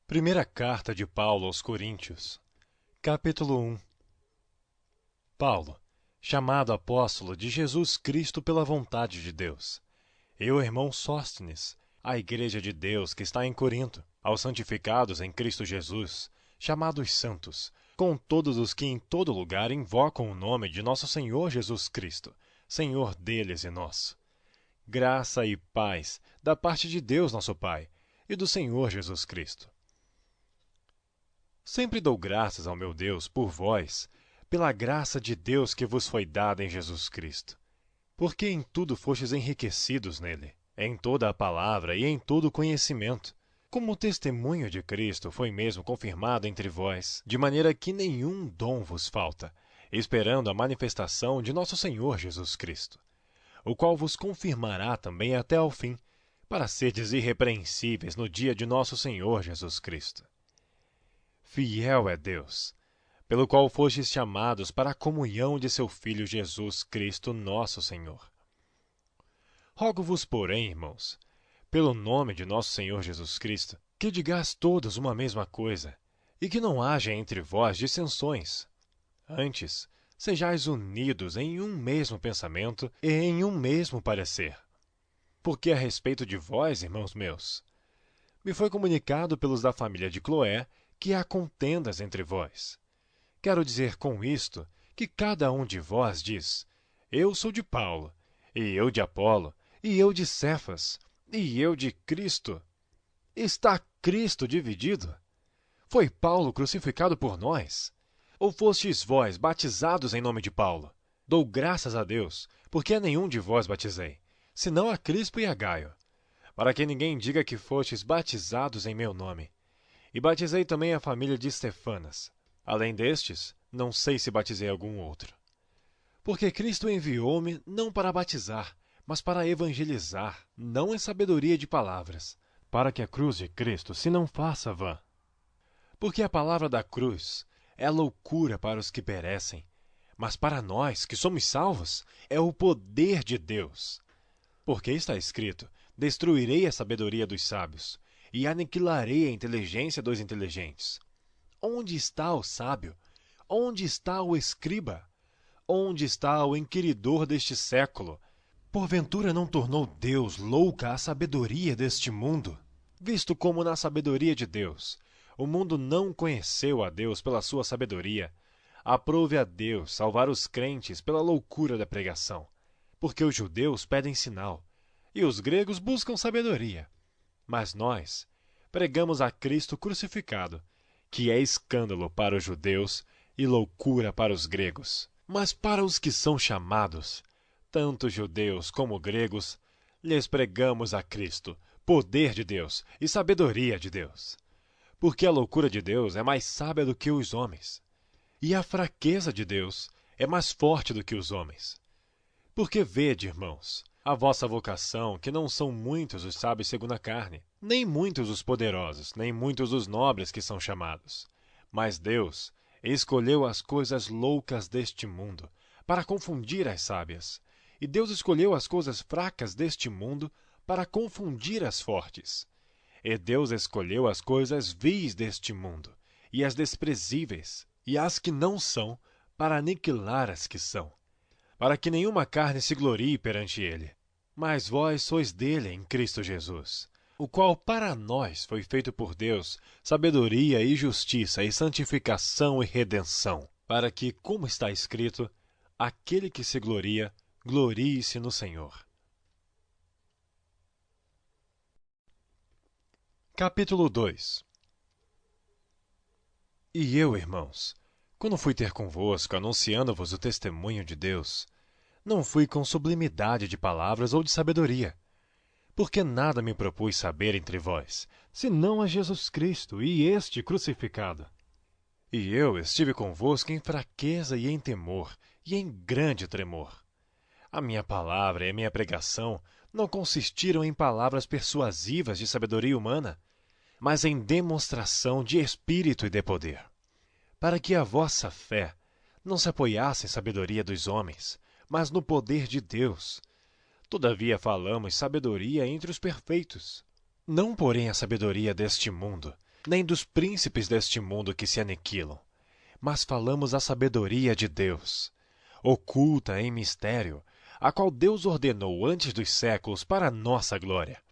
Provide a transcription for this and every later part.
Primeira carta de Paulo aos Coríntios, capítulo 1. Paulo, chamado apóstolo de Jesus Cristo pela vontade de Deus, e o irmão Sóstenes, à igreja de Deus que está em Corinto, aos santificados em Cristo Jesus, chamados santos, com todos os que em todo lugar invocam o nome de nosso Senhor Jesus Cristo, Senhor deles e nosso. Graça e paz da parte de Deus nosso Pai e do Senhor Jesus Cristo. Sempre dou graças ao meu Deus por vós, pela graça de Deus que vos foi dada em Jesus Cristo. Porque em tudo fostes enriquecidos nele, em toda a palavra e em todo o conhecimento, como o testemunho de Cristo foi mesmo confirmado entre vós, de maneira que nenhum dom vos falta, esperando a manifestação de nosso Senhor Jesus Cristo, o qual vos confirmará também até ao fim, para serdes irrepreensíveis no dia de nosso Senhor Jesus Cristo. Fiel é Deus, pelo qual fostes chamados para a comunhão de seu Filho Jesus Cristo, nosso Senhor. Rogo-vos, porém, irmãos, pelo nome de nosso Senhor Jesus Cristo, que digais todos uma mesma coisa, e que não haja entre vós dissensões. Antes, sejais unidos em um mesmo pensamento e em um mesmo parecer. Porque a respeito de vós, irmãos meus, me foi comunicado pelos da família de Cloé que há contendas entre vós. Quero dizer com isto que cada um de vós diz: eu sou de Paulo, e eu de Apolo, e eu de Cefas, e eu de Cristo. Está Cristo dividido? Foi Paulo crucificado por nós? Ou fostes vós batizados em nome de Paulo? Dou graças a Deus, porque a nenhum de vós batizei, senão a Crispo e a Gaio, para que ninguém diga que fostes batizados em meu nome. E batizei também a família de Stefanas. Além destes, não sei se batizei algum outro. Porque Cristo enviou-me não para batizar, mas para evangelizar, não em sabedoria de palavras, para que a cruz de Cristo se não faça vã. Porque a palavra da cruz é loucura para os que perecem, mas para nós, que somos salvos, é o poder de Deus. Porque está escrito: destruirei a sabedoria dos sábios, e aniquilarei a inteligência dos inteligentes. Onde está o sábio? Onde está o escriba? Onde está o inquiridor deste século? Porventura não tornou Deus louca a sabedoria deste mundo? Visto como na sabedoria de Deus, o mundo não conheceu a Deus pela sua sabedoria, aprove a Deus salvar os crentes pela loucura da pregação. Porque os judeus pedem sinal, e os gregos buscam sabedoria. Mas nós pregamos a Cristo crucificado, que é escândalo para os judeus e loucura para os gregos. Mas para os que são chamados, tanto judeus como gregos, lhes pregamos a Cristo, poder de Deus e sabedoria de Deus. Porque a loucura de Deus é mais sábia do que os homens, e a fraqueza de Deus é mais forte do que os homens. Porque vede, irmãos, a vossa vocação, que não são muitos os sábios segundo a carne, nem muitos os poderosos, nem muitos os nobres que são chamados. Mas Deus escolheu as coisas loucas deste mundo, para confundir as sábias. E Deus escolheu as coisas fracas deste mundo, para confundir as fortes. E Deus escolheu as coisas vis deste mundo, e as desprezíveis, e as que não são, para aniquilar as que são, para que nenhuma carne se glorie perante ele. Mas vós sois dele em Cristo Jesus, o qual para nós foi feito por Deus sabedoria e justiça e santificação e redenção, para que, como está escrito, aquele que se gloria, glorie-se no Senhor. Capítulo 2. E eu, irmãos, quando fui ter convosco, anunciando-vos o testemunho de Deus, não fui com sublimidade de palavras ou de sabedoria, porque nada me propus saber entre vós, senão a Jesus Cristo e este crucificado. E eu estive convosco em fraqueza e em temor, e em grande tremor. A minha palavra e a minha pregação não consistiram em palavras persuasivas de sabedoria humana, mas em demonstração de espírito e de poder, para que a vossa fé não se apoiasse em sabedoria dos homens, mas no poder de Deus. Todavia falamos sabedoria entre os perfeitos, não porém a sabedoria deste mundo, nem dos príncipes deste mundo que se aniquilam, mas falamos a sabedoria de Deus, oculta em mistério, a qual Deus ordenou antes dos séculos para a nossa glória,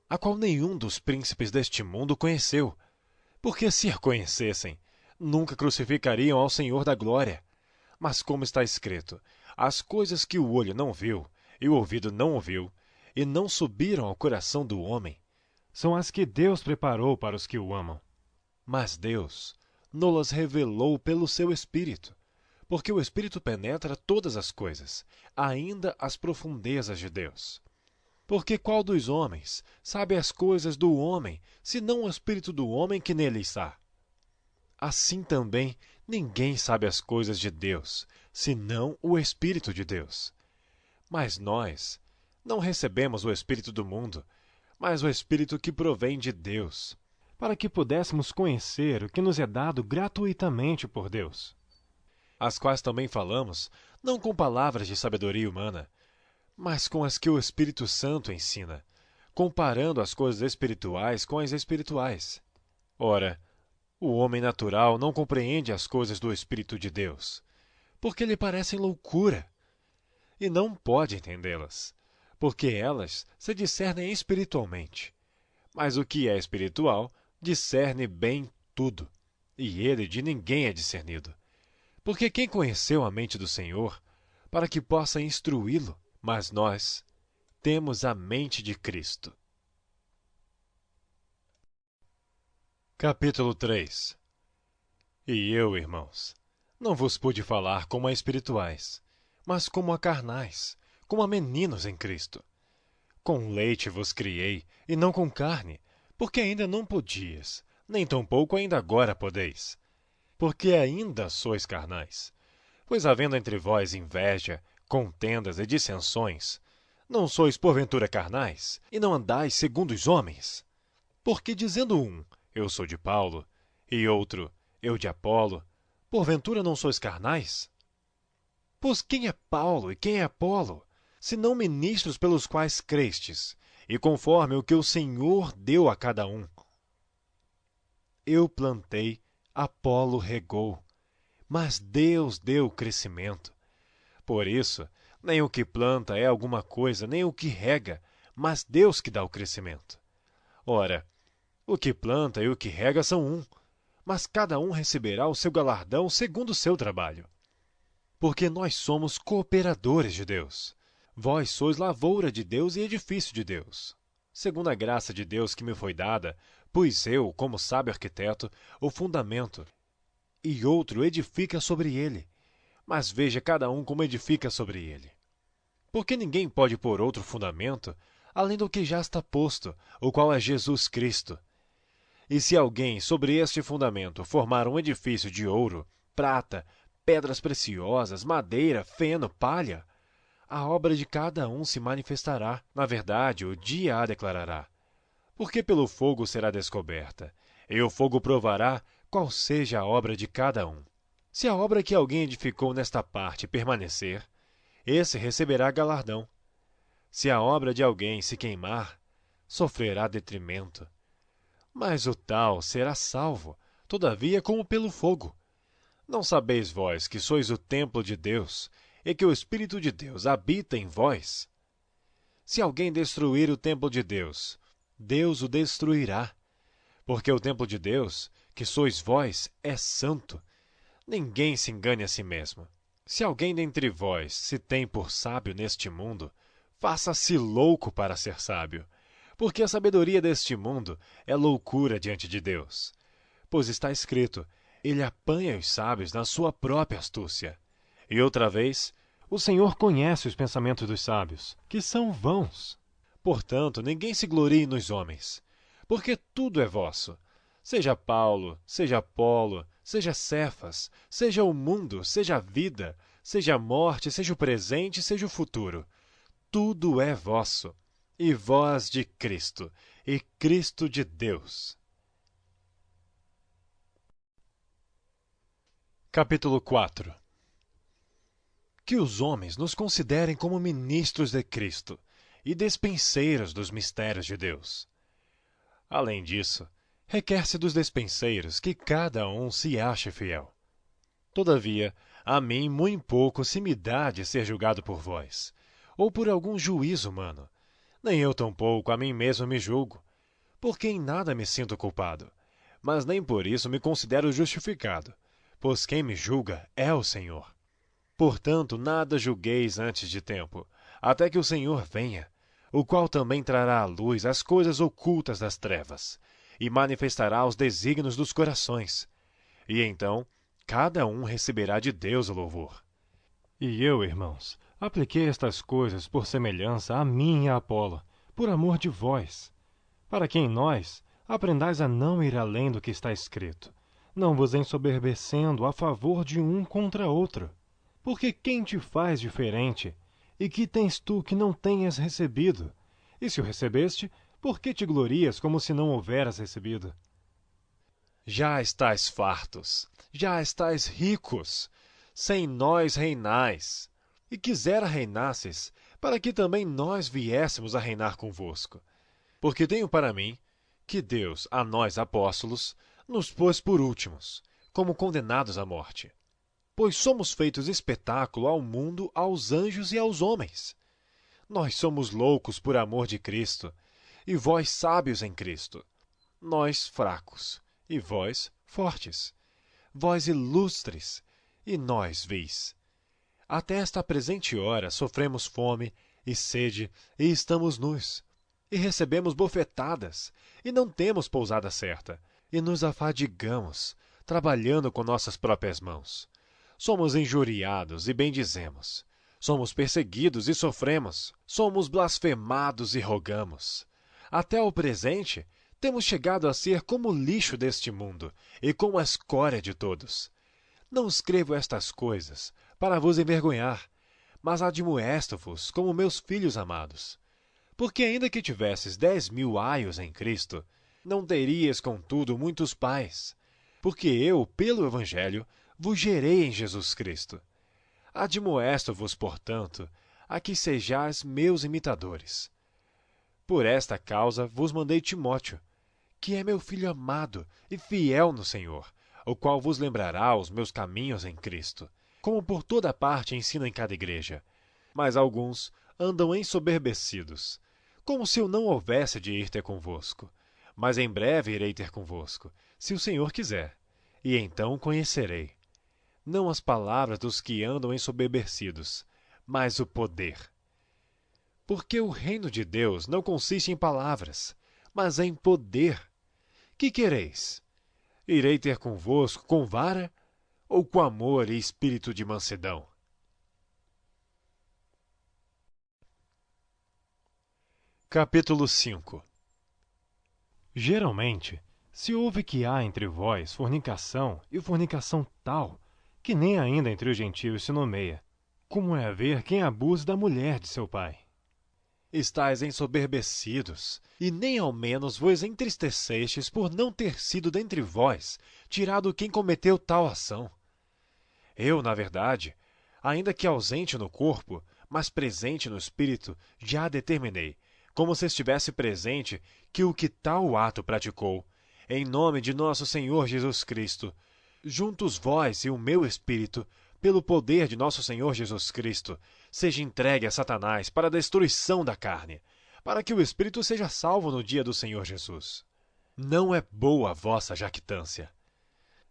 a qual nenhum dos príncipes deste mundo conheceu, porque se a conhecessem, nunca crucificariam ao Senhor da glória. Mas como está escrito, as coisas que o olho não viu, e o ouvido não ouviu, e não subiram ao coração do homem, são as que Deus preparou para os que o amam. Mas Deus nos revelou pelo seu Espírito, porque o Espírito penetra todas as coisas, ainda as profundezas de Deus. Porque qual dos homens sabe as coisas do homem, senão o Espírito do homem que nele está? Assim também ninguém sabe as coisas de Deus, senão o Espírito de Deus. Mas nós não recebemos o Espírito do mundo, mas o Espírito que provém de Deus, para que pudéssemos conhecer o que nos é dado gratuitamente por Deus. As quais também falamos, não com palavras de sabedoria humana, mas com as que o Espírito Santo ensina, comparando as coisas espirituais com as espirituais. Ora, o homem natural não compreende as coisas do Espírito de Deus, porque lhe parecem loucura, e não pode entendê-las, porque elas se discernem espiritualmente. Mas o que é espiritual discerne bem tudo, e ele de ninguém é discernido. Porque quem conheceu a mente do Senhor, para que possa instruí-lo? Mas nós temos a mente de Cristo. Capítulo 3. E eu, irmãos, não vos pude falar como a espirituais, mas como a carnais, como a meninos em Cristo. Com leite vos criei, e não com carne, porque ainda não podias, nem tampouco ainda agora podeis. Porque ainda sois carnais. Pois havendo entre vós inveja, contendas e dissensões, não sois porventura carnais, e não andais segundo os homens? Porque dizendo um, eu sou de Paulo, e outro, eu de Apolo, porventura não sois carnais? Pois quem é Paulo e quem é Apolo, senão ministros pelos quais crestes, e conforme o que o Senhor deu a cada um? Eu plantei, Apolo regou, mas Deus deu o crescimento. Por isso, nem o que planta é alguma coisa, nem o que rega, mas Deus que dá o crescimento. Ora, o que planta e o que rega são um, mas cada um receberá o seu galardão segundo o seu trabalho. Porque nós somos cooperadores de Deus. Vós sois lavoura de Deus e edifício de Deus. Segundo a graça de Deus que me foi dada, pus eu, como sábio arquiteto, o fundamento, e outro edifica sobre ele. Mas veja cada um como edifica sobre ele. Porque ninguém pode pôr outro fundamento, além do que já está posto, o qual é Jesus Cristo. E se alguém sobre este fundamento formar um edifício de ouro, prata, pedras preciosas, madeira, feno, palha, a obra de cada um se manifestará. Na verdade, o dia a declarará. Porque pelo fogo será descoberta, e o fogo provará qual seja a obra de cada um. Se a obra que alguém edificou nesta parte permanecer, esse receberá galardão. Se a obra de alguém se queimar, sofrerá detrimento. Mas o tal será salvo, todavia como pelo fogo. Não sabeis vós que sois o templo de Deus, e que o Espírito de Deus habita em vós? Se alguém destruir o templo de Deus, Deus o destruirá. Porque o templo de Deus, que sois vós, é santo. Ninguém se engane a si mesmo. Se alguém dentre vós se tem por sábio neste mundo, faça-se louco para ser sábio, porque a sabedoria deste mundo é loucura diante de Deus. Pois está escrito, ele apanha os sábios na sua própria astúcia. E outra vez, o Senhor conhece os pensamentos dos sábios, que são vãos. Portanto, ninguém se glorie nos homens, porque tudo é vosso. Seja Paulo, seja Apolo, seja Cefas, seja o mundo, seja a vida, seja a morte, seja o presente, seja o futuro. Tudo é vosso, e vós de Cristo, e Cristo de Deus. Capítulo 4. Que os homens nos considerem como ministros de Cristo e despenseiros dos mistérios de Deus. Além disso, Requer-se dos despenseiros que cada um se ache fiel. Todavia, a mim muito pouco se me dá de ser julgado por vós, ou por algum juízo humano. Nem eu tampouco a mim mesmo me julgo, porque em nada me sinto culpado, mas nem por isso me considero justificado, pois quem me julga é o Senhor. Portanto, nada julgueis antes de tempo, até que o Senhor venha, o qual também trará à luz as coisas ocultas das trevas, e manifestará os desígnios dos corações. E então, cada um receberá de Deus o louvor. E eu, irmãos, apliquei estas coisas por semelhança a mim e a Apolo, por amor de vós, para que em nós aprendais a não ir além do que está escrito, não vos ensoberbecendo a favor de um contra outro. Porque quem te faz diferente? E que tens tu que não tenhas recebido? E se o recebeste, por que te glorias como se não houveras recebido? Já estáis fartos, já estáis ricos, sem nós reinais. E quisera reinasses, para que também nós viéssemos a reinar convosco. Porque tenho para mim que Deus, a nós apóstolos, nos pôs por últimos, como condenados à morte. Pois somos feitos espetáculo ao mundo, aos anjos e aos homens. Nós somos loucos por amor de Cristo, e vós sábios em Cristo. Nós fracos, e vós fortes. Vós ilustres, e nós vis. Até esta presente hora sofremos fome e sede, e estamos nus. E recebemos bofetadas, e não temos pousada certa, e nos afadigamos, trabalhando com nossas próprias mãos. Somos injuriados e bendizemos. Somos perseguidos e sofremos. Somos blasfemados e rogamos. Até o presente, temos chegado a ser como o lixo deste mundo e como a escória de todos. Não escrevo estas coisas para vos envergonhar, mas admoesto-vos como meus filhos amados. Porque ainda que tivesses 10.000 aios em Cristo, não terias, contudo, muitos pais. Porque eu, pelo Evangelho, vos gerei em Jesus Cristo. Admoesto-vos, portanto, a que sejais meus imitadores. Por esta causa vos mandei Timóteo, que é meu filho amado e fiel no Senhor, o qual vos lembrará os meus caminhos em Cristo, como por toda parte ensino em cada igreja. Mas alguns andam ensoberbecidos, como se eu não houvesse de ir ter convosco. Mas em breve irei ter convosco, se o Senhor quiser, e então conhecerei. Não as palavras dos que andam ensoberbecidos, mas o poder. Porque o reino de Deus não consiste em palavras, mas em poder. Que quereis? Irei ter convosco com vara ou com amor e espírito de mansidão? Capítulo 5. Geralmente, se ouve que há entre vós fornicação, e fornicação tal, que nem ainda entre os gentios se nomeia, como é haver quem abuse da mulher de seu pai. Estais ensoberbecidos, e nem ao menos vos entristecestes por não ter sido dentre vós tirado quem cometeu tal ação. Eu, na verdade, ainda que ausente no corpo, mas presente no espírito, já determinei, como se estivesse presente, que o que tal ato praticou, em nome de nosso Senhor Jesus Cristo, juntos vós e o meu espírito, pelo poder de nosso Senhor Jesus Cristo, seja entregue a Satanás para a destruição da carne, para que o espírito seja salvo no dia do Senhor Jesus. Não é boa a vossa jactância.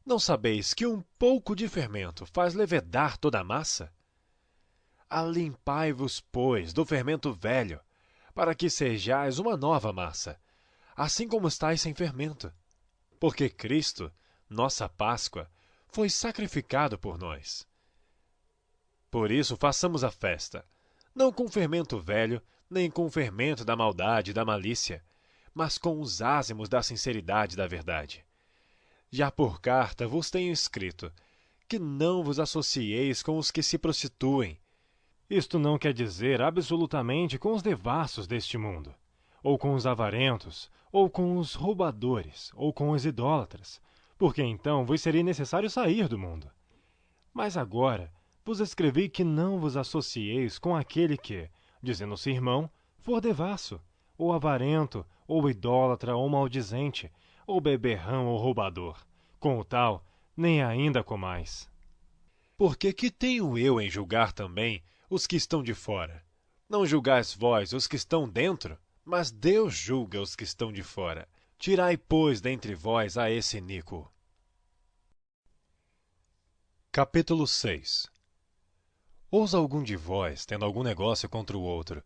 Não sabeis que um pouco de fermento faz levedar toda a massa? Alimpai-vos, pois, do fermento velho, para que sejais uma nova massa, assim como estáis sem fermento. Porque Cristo, nossa Páscoa, foi sacrificado por nós. Por isso façamos a festa, não com fermento velho, nem com o fermento da maldade e da malícia, mas com os ázimos da sinceridade e da verdade. Já por carta vos tenho escrito, que não vos associeis com os que se prostituem. Isto não quer dizer absolutamente com os devassos deste mundo, ou com os avarentos, ou com os roubadores, ou com os idólatras, porque então vos seria necessário sair do mundo. Mas agora vos escrevi que não vos associeis com aquele que, dizendo-se irmão, for devasso, ou avarento, ou idólatra, ou maldizente, ou beberrão ou roubador. Com o tal, nem ainda comais. Porque que tenho eu em julgar também os que estão de fora? Não julgais vós os que estão dentro, mas Deus julga os que estão de fora. Tirai, pois, dentre vós a esse iníquo. Capítulo 6. Ousa algum de vós, tendo algum negócio contra o outro,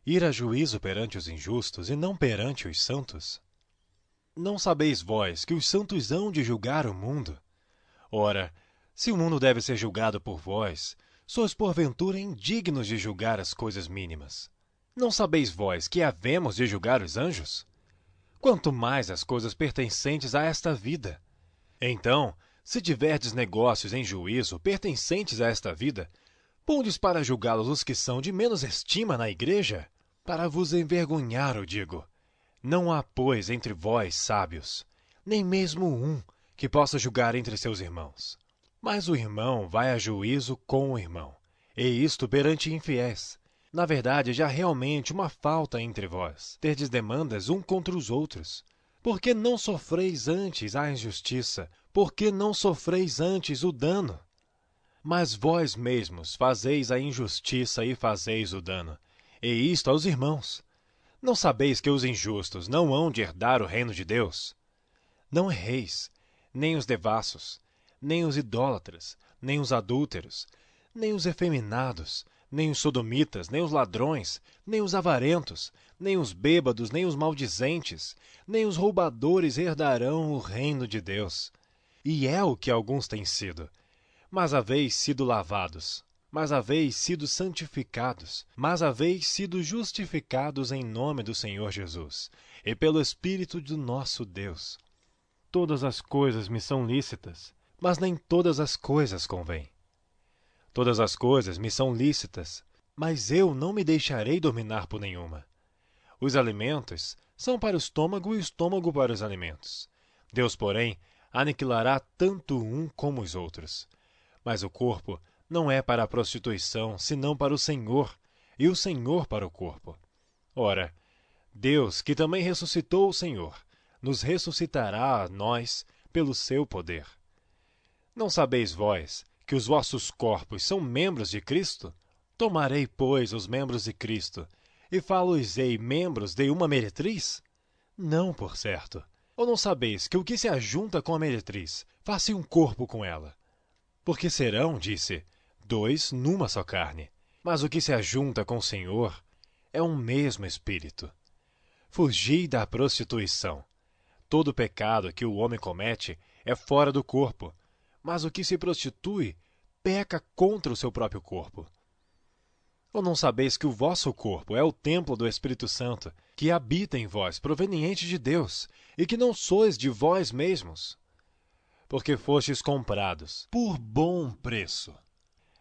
ir a juízo perante os injustos e não perante os santos? Não sabeis vós que os santos hão de julgar o mundo? Ora, se o mundo deve ser julgado por vós, sois porventura indignos de julgar as coisas mínimas. Não sabeis vós que havemos de julgar os anjos? Quanto mais as coisas pertencentes a esta vida. Então, se tiverdes negócios em juízo pertencentes a esta vida, pondes para julgá-los os que são de menos estima na igreja? Para vos envergonhar, eu digo. Não há, pois, entre vós sábios, nem mesmo um que possa julgar entre seus irmãos. Mas o irmão vai a juízo com o irmão, e isto perante infiéis. Na verdade, já realmente uma falta entre vós, terdes demandas um contra os outros. Por que não sofreis antes a injustiça? Por que não sofreis antes o dano? Mas vós mesmos fazeis a injustiça e fazeis o dano, e isto aos irmãos. Não sabeis que os injustos não hão de herdar o reino de Deus? Não erreis, nem os devassos, nem os idólatras, nem os adúlteros, nem os efeminados, nem os sodomitas, nem os ladrões, nem os avarentos, nem os bêbados, nem os maldizentes, nem os roubadores herdarão o reino de Deus. E é o que alguns têm sido. Mas haveis sido lavados, mas haveis sido santificados, mas haveis sido justificados em nome do Senhor Jesus, e pelo Espírito do nosso Deus. Todas as coisas me são lícitas, mas nem todas as coisas convêm. Todas as coisas me são lícitas, mas eu não me deixarei dominar por nenhuma. Os alimentos são para o estômago e o estômago para os alimentos. Deus, porém, aniquilará tanto um como os outros. Mas o corpo não é para a prostituição, senão para o Senhor, e o Senhor para o corpo. Ora, Deus, que também ressuscitou o Senhor, nos ressuscitará a nós pelo seu poder. Não sabeis vós que os vossos corpos são membros de Cristo? Tomarei, pois, os membros de Cristo, e falo-os-ei membros de uma meretriz? Não, por certo. Ou não sabeis que o que se ajunta com a meretriz, faz-se um corpo com ela? Porque serão, disse, dois numa só carne. Mas o que se ajunta com o Senhor é um mesmo espírito. Fugi da prostituição. Todo pecado que o homem comete é fora do corpo, mas o que se prostitui peca contra o seu próprio corpo. Ou não sabeis que o vosso corpo é o templo do Espírito Santo, que habita em vós, proveniente de Deus, e que não sois de vós mesmos? Porque fostes comprados por bom preço.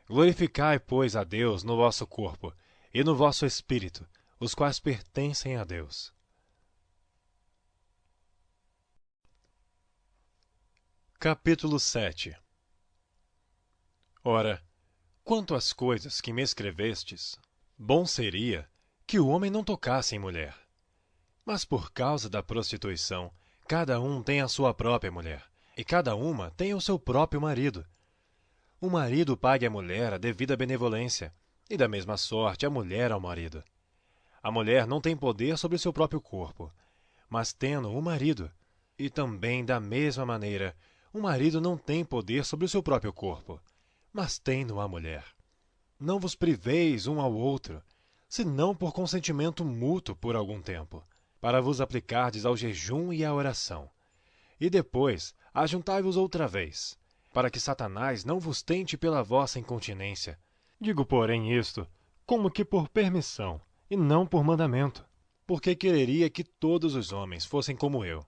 Glorificai, pois, a Deus no vosso corpo e no vosso espírito, os quais pertencem a Deus. Capítulo 7. Ora, quanto às coisas que me escrevestes, bom seria que o homem não tocasse em mulher. Mas por causa da prostituição, cada um tem a sua própria mulher, e cada uma tem o seu próprio marido. O marido pague à mulher a devida benevolência, e da mesma sorte a mulher ao marido. A mulher não tem poder sobre o seu próprio corpo, mas tendo o marido, e também da mesma maneira, o marido não tem poder sobre o seu próprio corpo, mas tendo a mulher. Não vos priveis um ao outro, senão por consentimento mútuo por algum tempo, para vos aplicardes ao jejum e à oração. E depois ajuntai-vos outra vez, para que Satanás não vos tente pela vossa incontinência. Digo, porém, isto como que por permissão, e não por mandamento. Porque quereria que todos os homens fossem como eu.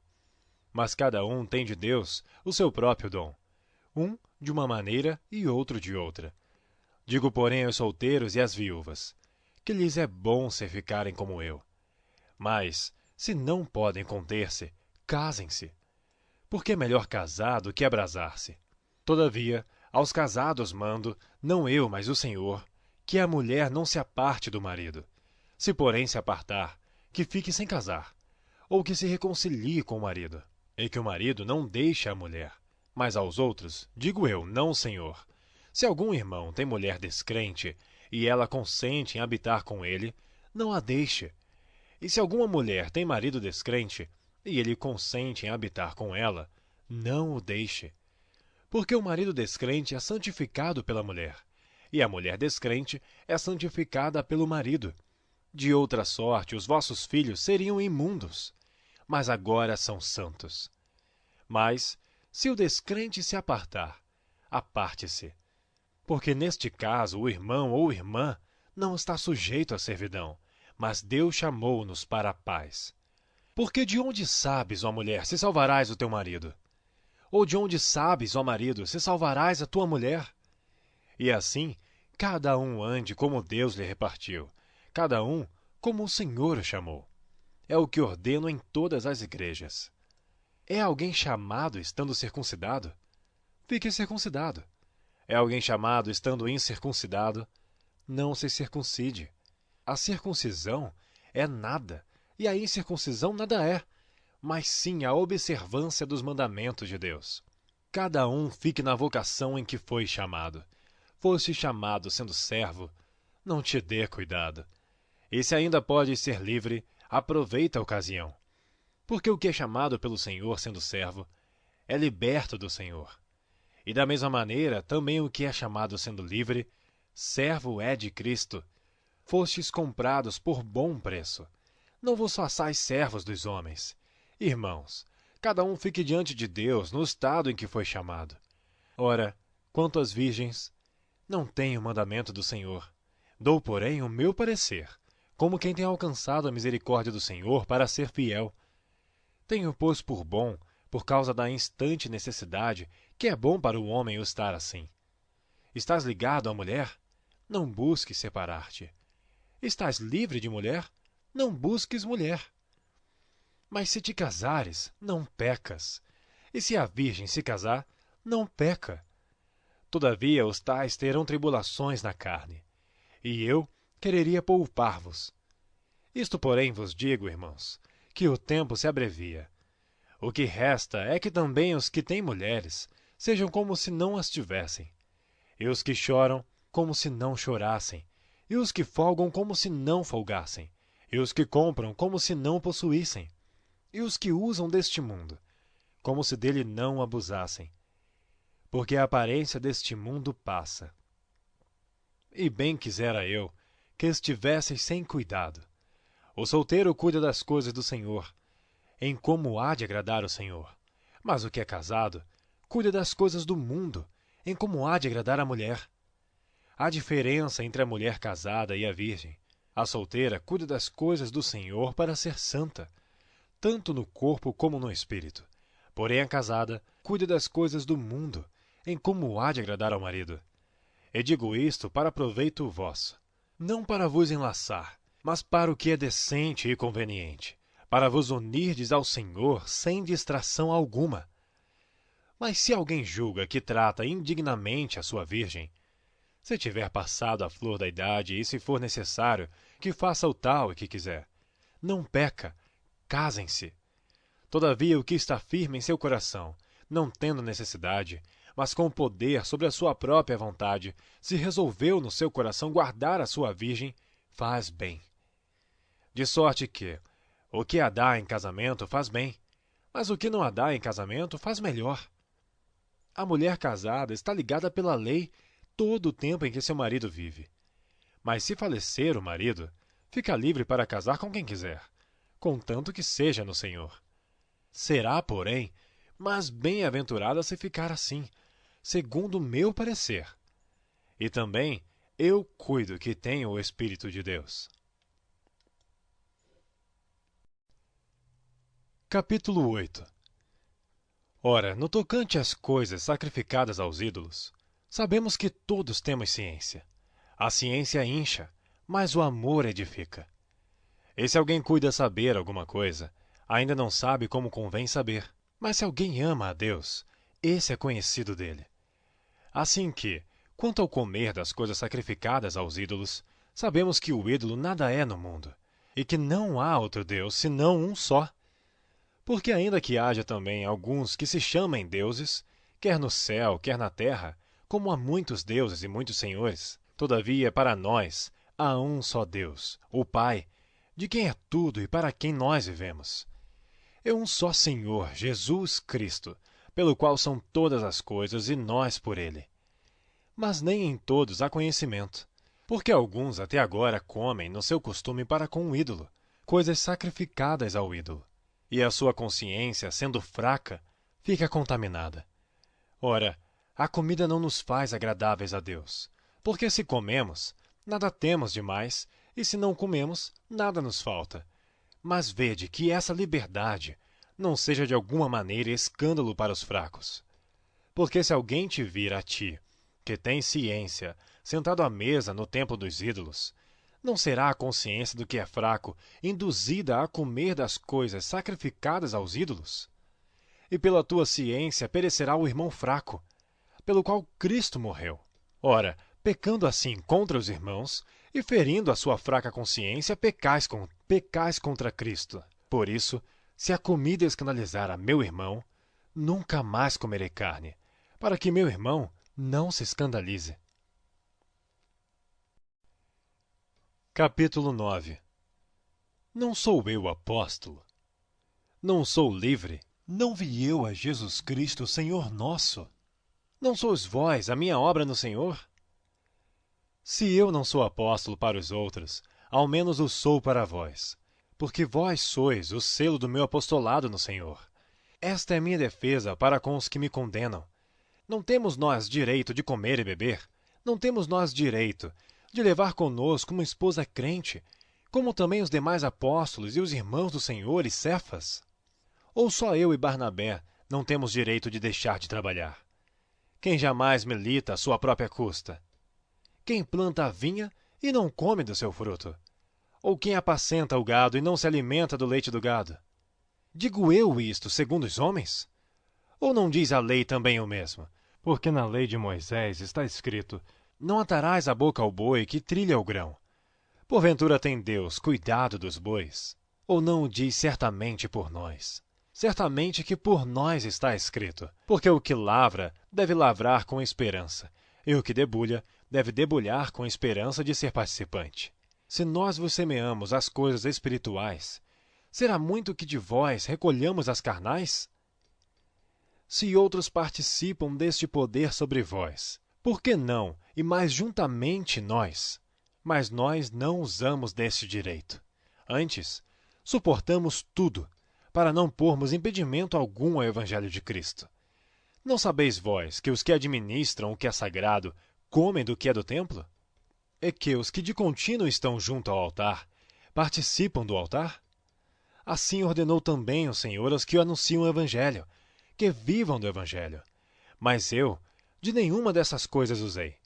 Mas cada um tem de Deus o seu próprio dom, um de uma maneira e outro de outra. Digo, porém, aos solteiros e às viúvas, que lhes é bom se ficarem como eu. Mas, se não podem conter-se, casem-se. Porque é melhor casar do que abrasar-se. Todavia, aos casados mando, não eu, mas o Senhor, que a mulher não se aparte do marido. Se, porém, se apartar, que fique sem casar, ou que se reconcilie com o marido. e que o marido não deixe a mulher. Mas aos outros, digo eu, não, Senhor. Se algum irmão tem mulher descrente, e ela consente em habitar com ele, não a deixe. E se alguma mulher tem marido descrente, e ele consente em habitar com ela, não o deixe. Porque o marido descrente é santificado pela mulher, e a mulher descrente é santificada pelo marido. De outra sorte, os vossos filhos seriam imundos, mas agora são santos. Mas, se o descrente se apartar, aparte-se. Porque neste caso o irmão ou irmã não está sujeito à servidão, mas Deus chamou-nos para a paz. Porque de onde sabes, ó mulher, se salvarás o teu marido? Ou de onde sabes, ó marido, se salvarás a tua mulher? E assim, cada um ande como Deus lhe repartiu, cada um como o Senhor o chamou. É o que ordeno em todas as igrejas. É alguém chamado estando circuncidado? Fique circuncidado. É alguém chamado estando incircuncidado? Não se circuncide. A circuncisão é nada, e a incircuncisão nada é, mas sim a observância dos mandamentos de Deus. Cada um fique na vocação em que foi chamado. Foste chamado sendo servo, não te dê cuidado. E se ainda podes ser livre, aproveita a ocasião. Porque o que é chamado pelo Senhor sendo servo, é liberto do Senhor. E da mesma maneira, também o que é chamado sendo livre, servo é de Cristo. Fostes comprados por bom preço. Não vos façais servos dos homens. Irmãos, cada um fique diante de Deus no estado em que foi chamado. Ora, quanto às virgens, não tenho mandamento do Senhor. Dou, porém, o meu parecer, como quem tem alcançado a misericórdia do Senhor para ser fiel. Tenho, pois, por bom, por causa da instante necessidade, que é bom para o homem o estar assim. Estás ligado à mulher? Não busques separar-te. Estás livre de mulher? Não busques mulher. Mas se te casares, não pecas. E se a virgem se casar, não peca. Todavia os tais terão tribulações na carne. E eu quereria poupar-vos. Isto, porém, vos digo, irmãos, que o tempo se abrevia. O que resta é que também os que têm mulheres sejam como se não as tivessem, e os que choram como se não chorassem, e os que folgam como se não folgassem, e os que compram como se não possuíssem, e os que usam deste mundo, como se dele não abusassem. Porque a aparência deste mundo passa. E bem quisera eu que estivesseis sem cuidado. O solteiro cuida das coisas do Senhor, em como há de agradar o Senhor. Mas o que é casado cuida das coisas do mundo, em como há de agradar a mulher. Há diferença entre a mulher casada e a virgem. A solteira cuida das coisas do Senhor para ser santa, tanto no corpo como no espírito. Porém a casada cuida das coisas do mundo, em como há de agradar ao marido. E digo isto para proveito vosso, não para vos enlaçar, mas para o que é decente e conveniente, para vos unirdes ao Senhor sem distração alguma. Mas se alguém julga que trata indignamente a sua virgem, se tiver passado a flor da idade e se for necessário que faça o tal e que quiser, não peca, casem-se. Todavia o que está firme em seu coração, não tendo necessidade, mas com poder sobre a sua própria vontade, se resolveu no seu coração guardar a sua virgem, faz bem. De sorte que, o que a dá em casamento faz bem, mas o que não a dá em casamento faz melhor. A mulher casada está ligada pela lei todo o tempo em que seu marido vive. Mas se falecer o marido, fica livre para casar com quem quiser, contanto que seja no Senhor. Será, porém, mais bem-aventurada se ficar assim, segundo o meu parecer. E também eu cuido que tenho o Espírito de Deus. Capítulo 8. Ora, no tocante às coisas sacrificadas aos ídolos, sabemos que todos temos ciência. A ciência incha, mas o amor edifica. E se alguém cuida saber alguma coisa, ainda não sabe como convém saber. Mas se alguém ama a Deus, esse é conhecido dele. Assim que, quanto ao comer das coisas sacrificadas aos ídolos, sabemos que o ídolo nada é no mundo, e que não há outro Deus senão um só. Porque ainda que haja também alguns que se chamem deuses, quer no céu, quer na terra, como há muitos deuses e muitos senhores, todavia para nós há um só Deus, o Pai, de quem é tudo e para quem nós vivemos. É um só Senhor, Jesus Cristo, pelo qual são todas as coisas e nós por ele. Mas nem em todos há conhecimento, porque alguns até agora comem no seu costume para com o ídolo, coisas sacrificadas ao ídolo, e a sua consciência, sendo fraca, fica contaminada. Ora, a comida não nos faz agradáveis a Deus, porque se comemos, nada temos demais, e se não comemos, nada nos falta. Mas vede que essa liberdade não seja de alguma maneira escândalo para os fracos. Porque se alguém te vir a ti, que tem ciência, sentado à mesa no templo dos ídolos, não será a consciência do que é fraco induzida a comer das coisas sacrificadas aos ídolos? E pela tua ciência perecerá o irmão fraco, pelo qual Cristo morreu. Ora, pecando assim contra os irmãos, e ferindo a sua fraca consciência, pecais contra Cristo. Por isso, se a comida escandalizar a meu irmão, nunca mais comerei carne, para que meu irmão não se escandalize. Capítulo 9. Não sou eu apóstolo? Não sou livre? Não vi eu a Jesus Cristo, Senhor nosso? Não sois vós a minha obra no Senhor? Se eu não sou apóstolo para os outros, ao menos o sou para vós, porque vós sois o selo do meu apostolado no Senhor. Esta é a minha defesa para com os que me condenam. Não temos nós direito de comer e beber? Não temos nós direito de levar conosco uma esposa crente, como também os demais apóstolos e os irmãos do Senhor e Cefas? Ou só eu e Barnabé não temos direito de deixar de trabalhar? Quem jamais milita à sua própria custa? Quem planta a vinha e não come do seu fruto? Ou quem apacenta o gado e não se alimenta do leite do gado? Digo eu isto segundo os homens? Ou não diz a lei também o mesmo? Porque na lei de Moisés está escrito: não atarás a boca ao boi que trilha o grão. Porventura tem Deus cuidado dos bois? Ou não o diz certamente por nós? Certamente que por nós está escrito, porque o que lavra deve lavrar com esperança, e o que debulha deve debulhar com esperança de ser participante. Se nós vos semeamos as coisas espirituais, será muito que de vós recolhamos as carnais? Se outros participam deste poder sobre vós, por que não, e mais juntamente nós? Mas nós não usamos deste direito. Antes, suportamos tudo, para não pormos impedimento algum ao Evangelho de Cristo. Não sabeis vós que os que administram o que é sagrado comem do que é do templo? E que os que de contínuo estão junto ao altar participam do altar? Assim ordenou também o Senhor aos que anunciam o Evangelho, que vivam do Evangelho. Mas eu, de nenhuma dessas coisas usei.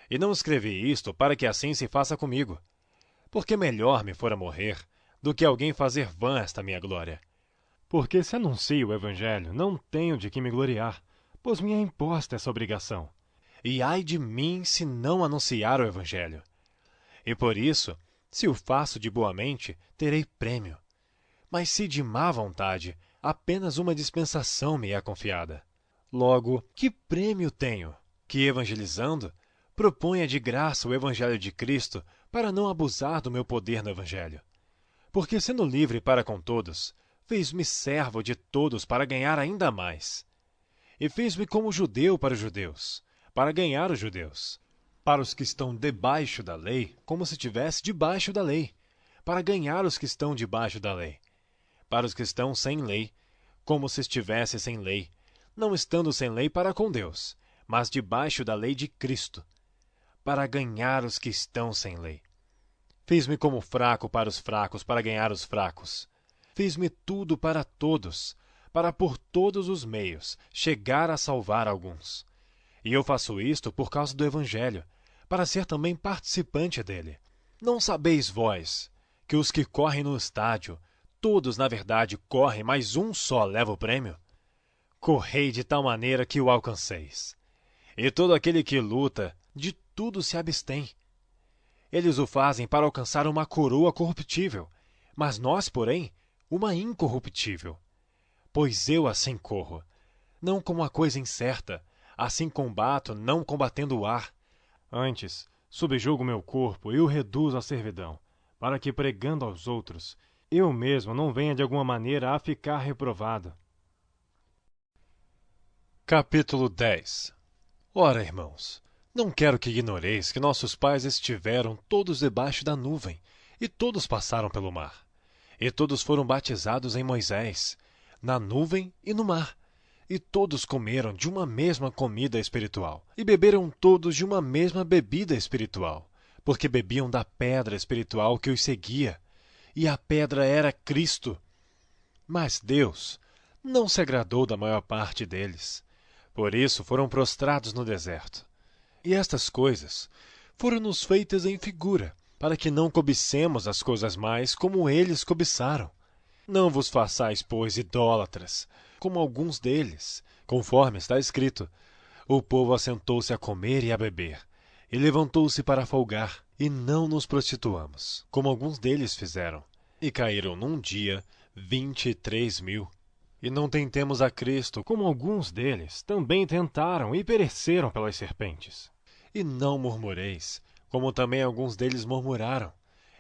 E não escrevi isto para que assim se faça comigo. Porque melhor me fora morrer do que alguém fazer vã esta minha glória. Porque se anuncio o Evangelho, não tenho de que me gloriar, pois me é imposta essa obrigação. E ai de mim se não anunciar o Evangelho. E por isso, se o faço de boa mente, terei prêmio. Mas se de má vontade, apenas uma dispensação me é confiada. Logo, que prêmio tenho? Que, evangelizando, proponha de graça o Evangelho de Cristo para não abusar do meu poder no Evangelho. Porque, sendo livre para com todos, fez-me servo de todos para ganhar ainda mais. E fez-me como judeu para os judeus, para ganhar os judeus. Para os que estão debaixo da lei, como se estivesse debaixo da lei, para ganhar os que estão debaixo da lei. Para os que estão sem lei, como se estivesse sem lei, não estando sem lei para com Deus, mas debaixo da lei de Cristo, para ganhar os que estão sem lei. Fiz-me como fraco para os fracos, para ganhar os fracos. Fiz-me tudo para todos, para por todos os meios chegar a salvar alguns. E eu faço isto por causa do Evangelho, para ser também participante dele. Não sabeis vós que os que correm no estádio, todos na verdade correm, mas um só leva o prêmio? Correi de tal maneira que o alcanceis. E todo aquele que luta, de tudo se abstém. Eles o fazem para alcançar uma coroa corruptível, mas nós, porém, uma incorruptível. pois eu assim corro. Não como a coisa incerta, assim combato, não combatendo o ar. Antes, subjugo meu corpo e o reduzo à servidão, para que, pregando aos outros, eu mesmo não venha de alguma maneira a ficar reprovado. Capítulo 10. Ora, irmãos, não quero que ignoreis que nossos pais estiveram todos debaixo da nuvem, e todos passaram pelo mar. E todos foram batizados em Moisés, na nuvem e no mar. E todos comeram de uma mesma comida espiritual, e beberam todos de uma mesma bebida espiritual, porque bebiam da pedra espiritual que os seguia, e a pedra era Cristo. Mas Deus não se agradou da maior parte deles. Por isso foram prostrados no deserto. E estas coisas foram-nos feitas em figura, para que não cobicemos as coisas mais como eles cobiçaram. Não vos façais, pois, idólatras, como alguns deles, conforme está escrito: o povo assentou-se a comer e a beber, e levantou-se para folgar, e não nos prostituamos, como alguns deles fizeram, e caíram num dia 23.000. E não tentemos a Cristo, como alguns deles também tentaram e pereceram pelas serpentes. E não murmureis, como também alguns deles murmuraram,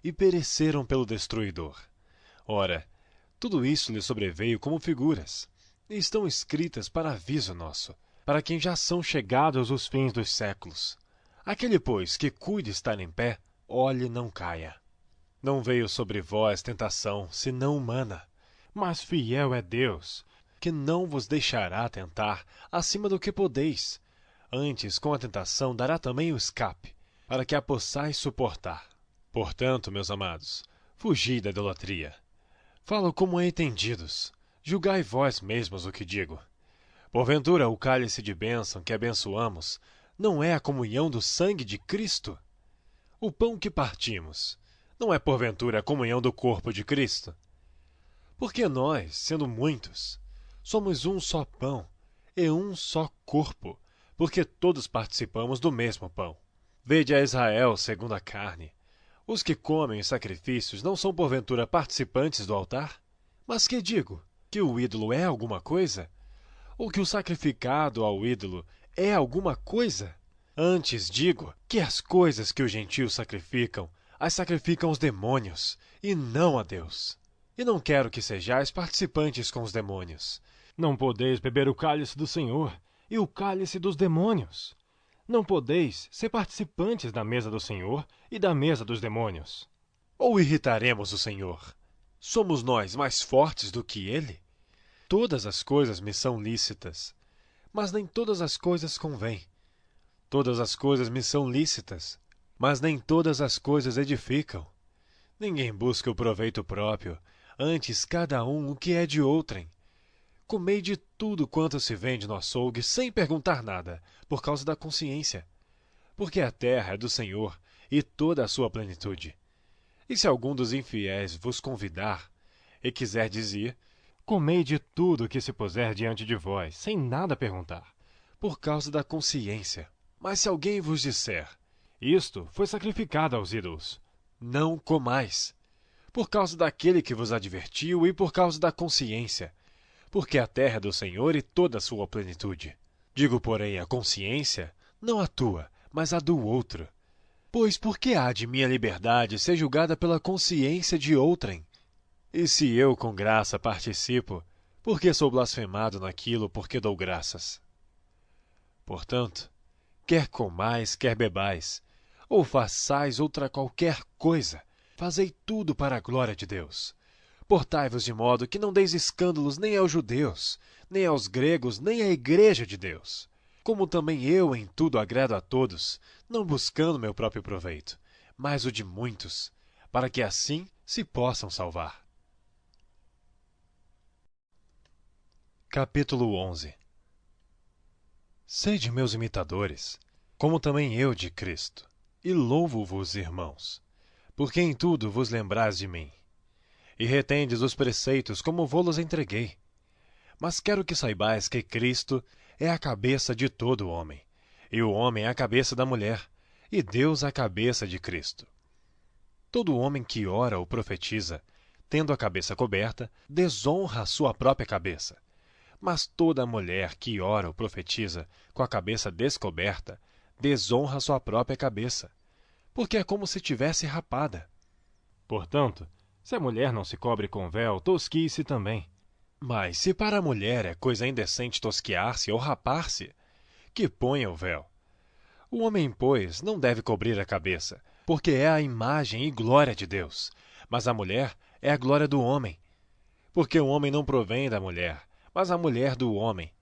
e pereceram pelo destruidor. Ora, tudo isso lhes sobreveio como figuras, e estão escritas para aviso nosso, para quem já são chegados os fins dos séculos. Aquele, pois, que cuide estar em pé, olhe e não caia. Não veio sobre vós tentação, senão humana, mas fiel é Deus, que não vos deixará tentar acima do que podeis. Antes, com a tentação, dará também o escape, para que a possais suportar. Portanto, meus amados, fugi da idolatria. Falo como entendidos. Julgai vós mesmos o que digo. Porventura, o cálice de bênção que abençoamos não é a comunhão do sangue de Cristo? O pão que partimos não é porventura a comunhão do corpo de Cristo? Porque nós, sendo muitos, somos um só pão e um só corpo, porque todos participamos do mesmo pão. Vede a Israel segundo a carne. Os que comem os sacrifícios não são porventura participantes do altar? Mas que digo? Que o ídolo é alguma coisa? Ou que o sacrificado ao ídolo é alguma coisa? Antes digo que as coisas que os gentios sacrificam, as sacrificam os demônios, e não a Deus. E não quero que sejais participantes com os demônios. Não podeis beber o cálice do Senhor e o cálice dos demônios. Não podeis ser participantes da mesa do Senhor e da mesa dos demônios. Ou irritaremos o Senhor? Somos nós mais fortes do que Ele? Todas as coisas me são lícitas, mas nem todas as coisas convêm. Todas as coisas me são lícitas, mas nem todas as coisas edificam. Ninguém busca o proveito próprio, antes cada um o que é de outrem. Comei de tudo quanto se vende no açougue sem perguntar nada, por causa da consciência. Porque a terra é do Senhor e toda a sua plenitude. E se algum dos infiéis vos convidar e quiser dizer: comei de tudo que se puser diante de vós, sem nada perguntar, por causa da consciência. Mas se alguém vos disser: isto foi sacrificado aos ídolos, não comais, por causa daquele que vos advertiu e por causa da consciência, porque a terra é do Senhor e toda a sua plenitude. Digo, porém, a consciência, não a tua, mas a do outro. Pois por que há de minha liberdade ser julgada pela consciência de outrem? E se eu com graça participo, por que sou blasfemado naquilo por que dou graças? Portanto, quer comais, quer bebais, ou façais outra qualquer coisa, fazei tudo para a glória de Deus. Portai-vos de modo que não deis escândalos nem aos judeus, nem aos gregos, nem à igreja de Deus. Como também eu em tudo agrado a todos, não buscando meu próprio proveito, mas o de muitos, para que assim se possam salvar. Capítulo 11. Sede meus imitadores, como também eu de Cristo, e louvo-vos, irmãos, porque em tudo vos lembrais de mim. E retendes os preceitos como vô-los entreguei. Mas quero que saibais que Cristo é a cabeça de todo homem, e o homem é a cabeça da mulher, e Deus a cabeça de Cristo. Todo homem que ora ou profetiza, tendo a cabeça coberta, desonra a sua própria cabeça, Mas toda mulher que ora ou profetiza com a cabeça descoberta desonra sua própria cabeça, porque é como se tivesse rapada. Portanto, se a mulher não se cobre com véu, tosquie-se também. Mas se para a mulher é coisa indecente tosquiar-se ou rapar-se, que ponha o véu. O homem, pois, não deve cobrir a cabeça, porque é a imagem e glória de Deus, mas a mulher é a glória do homem. Porque o homem não provém da mulher, mas a mulher do homem.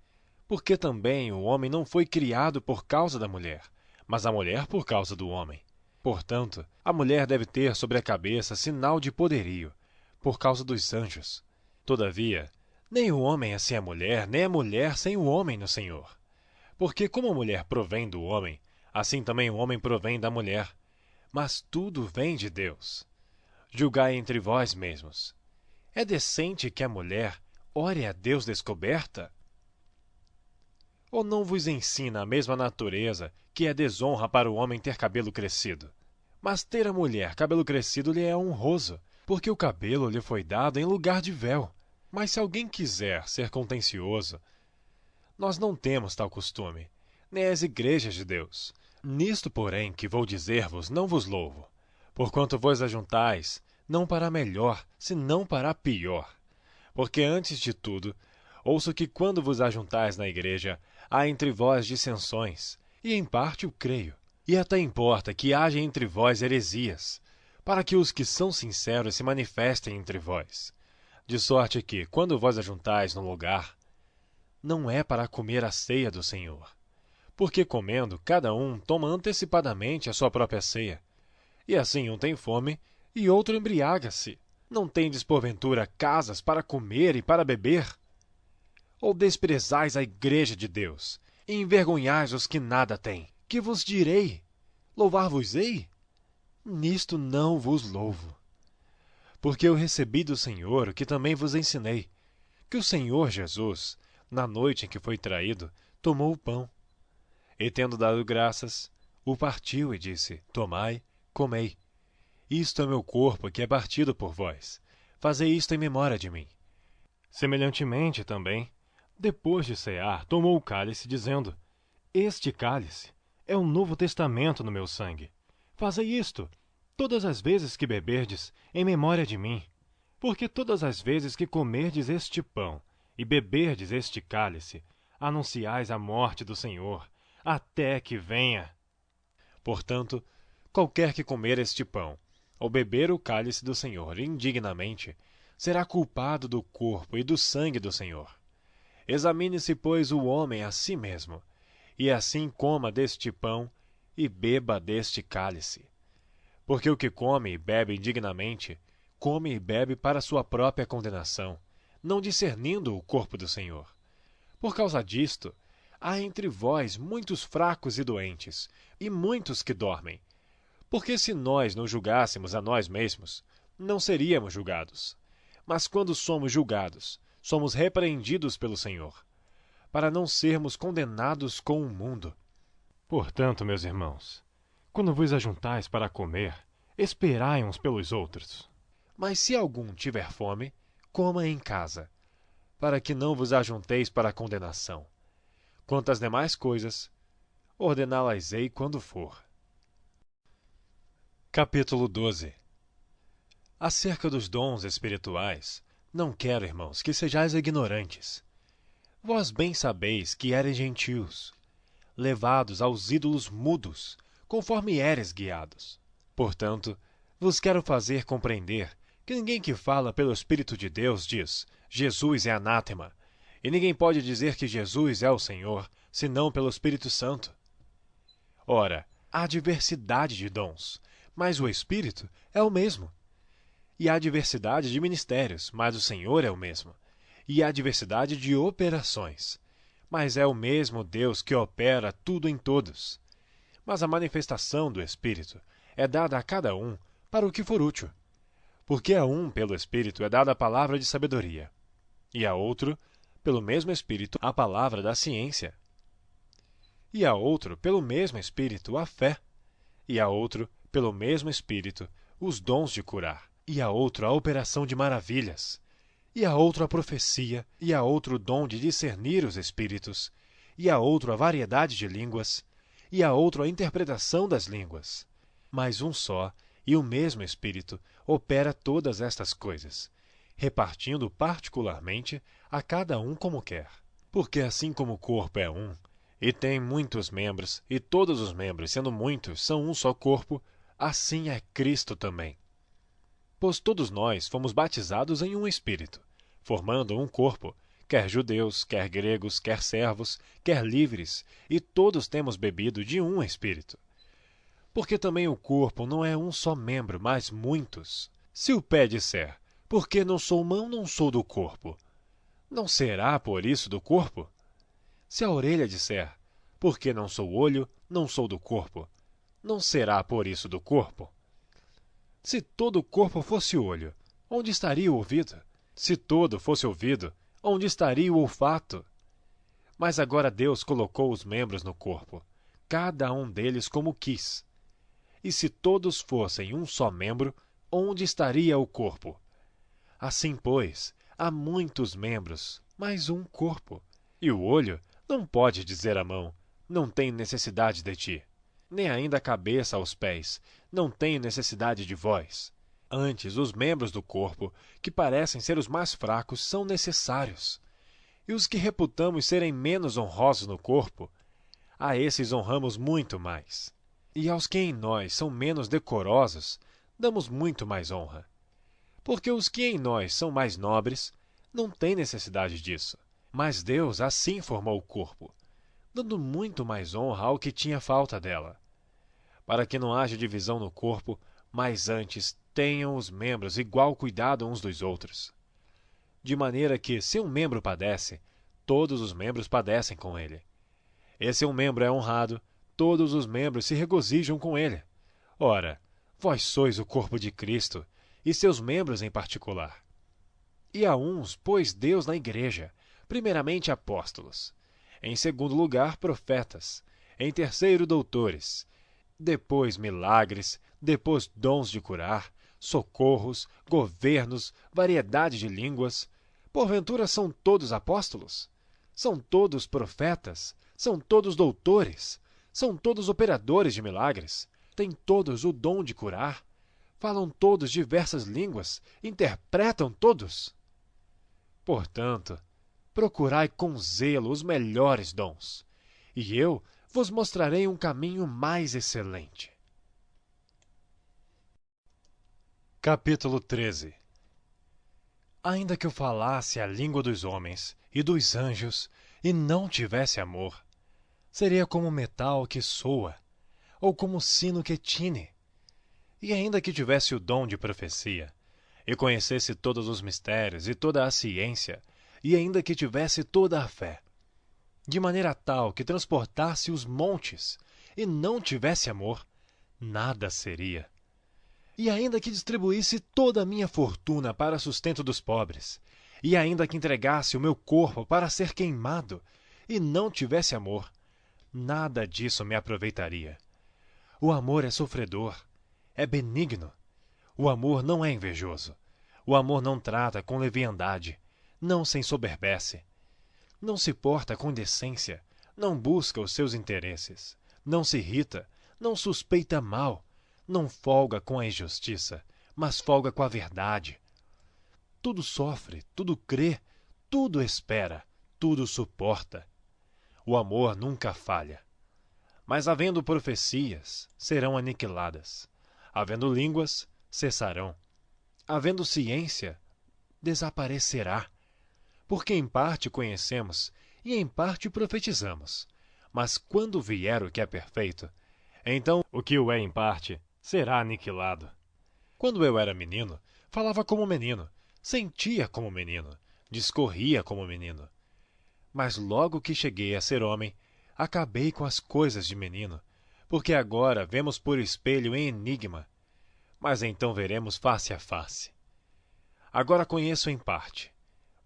Porque também o homem não foi criado por causa da mulher, mas a mulher por causa do homem. Portanto, a mulher deve ter sobre a cabeça sinal de poderio, por causa dos anjos. Todavia, nem o homem é sem a mulher, nem a mulher sem o homem no Senhor. Porque como a mulher provém do homem, assim também o homem provém da mulher. Mas tudo vem de Deus. Julgai entre vós mesmos. É decente que a mulher ore a Deus descoberta? Ou não vos ensina a mesma natureza que é desonra para o homem ter cabelo crescido? Mas ter a mulher cabelo crescido lhe é honroso, porque o cabelo lhe foi dado em lugar de véu. Mas se alguém quiser ser contencioso, nós não temos tal costume, nem as igrejas de Deus. Nisto, porém, que vou dizer-vos, não vos louvo, porquanto vos ajuntais, não para melhor, senão para pior. Porque antes de tudo, ouço que quando vos ajuntais na igreja, há entre vós dissensões, e em parte o creio. E até importa que haja entre vós heresias, para que os que são sinceros se manifestem entre vós. De sorte que, quando vós ajuntais num lugar, não é para comer a ceia do Senhor. Porque comendo, cada um toma antecipadamente a sua própria ceia. E assim um tem fome, e outro embriaga-se. Não tendes, porventura, casas para comer e para beber? Ou desprezais a igreja de Deus, e envergonhais os que nada têm? Que vos direi? Louvar-vos-ei? Nisto não vos louvo. Porque eu recebi do Senhor o que também vos ensinei, que o Senhor Jesus, na noite em que foi traído, tomou o pão. E tendo dado graças, o partiu e disse: Tomai, comei. Isto é meu corpo que é partido por vós. Fazei isto em memória de mim. Semelhantemente também, depois de cear, tomou o cálice, dizendo: Este cálice é o novo testamento no meu sangue. Fazei isto, todas as vezes que beberdes, em memória de mim. Porque todas as vezes que comerdes este pão e beberdes este cálice, anunciais a morte do Senhor, até que venha. Portanto, qualquer que comer este pão, ou beber o cálice do Senhor indignamente, será culpado do corpo e do sangue do Senhor. Examine-se, pois, o homem a si mesmo, e assim coma deste pão e beba deste cálice. Porque o que come e bebe indignamente, come e bebe para sua própria condenação, não discernindo o corpo do Senhor. Por causa disto, há entre vós muitos fracos e doentes, e muitos que dormem. Porque se nós não julgássemos a nós mesmos, não seríamos julgados. Mas quando somos julgados, somos repreendidos pelo Senhor, para não sermos condenados com o mundo. Portanto, meus irmãos, quando vos ajuntais para comer, esperai uns pelos outros. Mas se algum tiver fome, coma em casa, para que não vos ajunteis para a condenação. Quanto às demais coisas, ordená-las-ei quando for. Capítulo 12. Acerca dos dons espirituais, não quero, irmãos, que sejais ignorantes. Vós bem sabeis que eres gentios, levados aos ídolos mudos, conforme eres guiados. Portanto, vos quero fazer compreender que ninguém que fala pelo Espírito de Deus diz: Jesus é anátema, e ninguém pode dizer que Jesus é o Senhor, senão pelo Espírito Santo. Ora, há diversidade de dons, mas o Espírito é o mesmo. E há diversidade de ministérios, mas o Senhor é o mesmo. E há diversidade de operações, mas é o mesmo Deus que opera tudo em todos. Mas a manifestação do Espírito é dada a cada um para o que for útil. Porque a um, pelo Espírito, é dada a palavra de sabedoria, e a outro, pelo mesmo Espírito, a palavra da ciência. E a outro, pelo mesmo Espírito, a fé, e a outro, pelo mesmo Espírito, os dons de curar, e a outro a operação de maravilhas, e a outro a profecia, e a outro o dom de discernir os espíritos, e a outro a variedade de línguas, e a outro a interpretação das línguas. Mas um só e o mesmo Espírito opera todas estas coisas, repartindo particularmente a cada um como quer. Porque assim como o corpo é um, e tem muitos membros, e todos os membros, sendo muitos, são um só corpo, assim é Cristo também. Pois todos nós fomos batizados em um Espírito, formando um corpo, quer judeus, quer gregos, quer servos, quer livres, e todos temos bebido de um Espírito. Porque também o corpo não é um só membro, mas muitos. Se o pé disser, porque não sou mão, não sou do corpo, não será por isso do corpo? Se a orelha disser, porque não sou olho, não sou do corpo, não será por isso do corpo? Se todo o corpo fosse olho, onde estaria o ouvido? Se todo fosse ouvido, onde estaria o olfato? Mas agora Deus colocou os membros no corpo, cada um deles como quis. E se todos fossem um só membro, onde estaria o corpo? Assim, pois, há muitos membros, mas um corpo. E o olho não pode dizer à mão, não tenho necessidade de ti, nem ainda a cabeça aos pés, não tenho necessidade de vós. Antes, os membros do corpo, que parecem ser os mais fracos, são necessários. E os que reputamos serem menos honrosos no corpo, a esses honramos muito mais. E aos que em nós são menos decorosos, damos muito mais honra. Porque os que em nós são mais nobres, não têm necessidade disso. Mas Deus assim formou o corpo, dando muito mais honra ao que tinha falta dela, para que não haja divisão no corpo, mas antes tenham os membros igual cuidado uns dos outros. De maneira que, se um membro padece, todos os membros padecem com ele. E se um membro é honrado, todos os membros se regozijam com ele. Ora, vós sois o corpo de Cristo, e seus membros em particular. E a uns pôs Deus na igreja, primeiramente apóstolos, em segundo lugar profetas, em terceiro doutores, depois milagres, depois dons de curar, socorros, governos, variedade de línguas. Porventura são todos apóstolos? São todos profetas? São todos doutores? São todos operadores de milagres? Têm todos o dom de curar? Falam todos diversas línguas? Interpretam todos? Portanto, procurai com zelo os melhores dons, e eu vos mostrarei um caminho mais excelente. Capítulo 13. Ainda que eu falasse a língua dos homens e dos anjos, e não tivesse amor, seria como metal que soa, ou como sino que tine. E ainda que tivesse o dom de profecia, e conhecesse todos os mistérios e toda a ciência, e ainda que tivesse toda a fé, de maneira tal que transportasse os montes, e não tivesse amor, nada seria. E ainda que distribuísse toda a minha fortuna para sustento dos pobres, e ainda que entregasse o meu corpo para ser queimado, e não tivesse amor, nada disso me aproveitaria. O amor é sofredor, é benigno. O amor não é invejoso. O amor não trata com leviandade, não se ensoberbece. Não se porta com indecência, não busca os seus interesses, não se irrita, não suspeita mal, não folga com a injustiça, mas folga com a verdade. Tudo sofre, tudo crê, tudo espera, tudo suporta. O amor nunca falha. Mas havendo profecias, serão aniquiladas. Havendo línguas, cessarão. Havendo ciência, desaparecerá. Porque em parte conhecemos e em parte profetizamos. Mas quando vier o que é perfeito, então o que o é em parte será aniquilado. Quando eu era menino, falava como menino, sentia como menino, discorria como menino. Mas logo que cheguei a ser homem, acabei com as coisas de menino, porque agora vemos por espelho em enigma, mas então veremos face a face. Agora conheço em parte,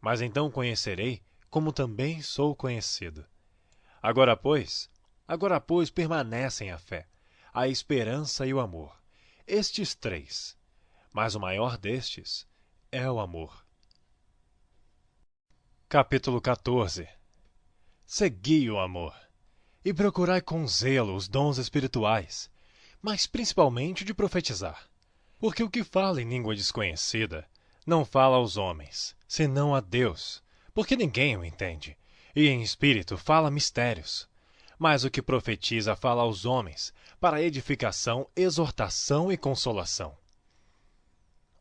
mas então conhecerei como também sou conhecido. Agora, pois permanecem a fé, a esperança e o amor, estes três, mas o maior destes é o amor. Capítulo 14. Segui o amor, e procurai com zelo os dons espirituais, mas principalmente de profetizar. Porque o que fala em língua desconhecida não fala aos homens, senão a Deus, porque ninguém o entende, e em espírito fala mistérios. Mas o que profetiza fala aos homens, para edificação, exortação e consolação.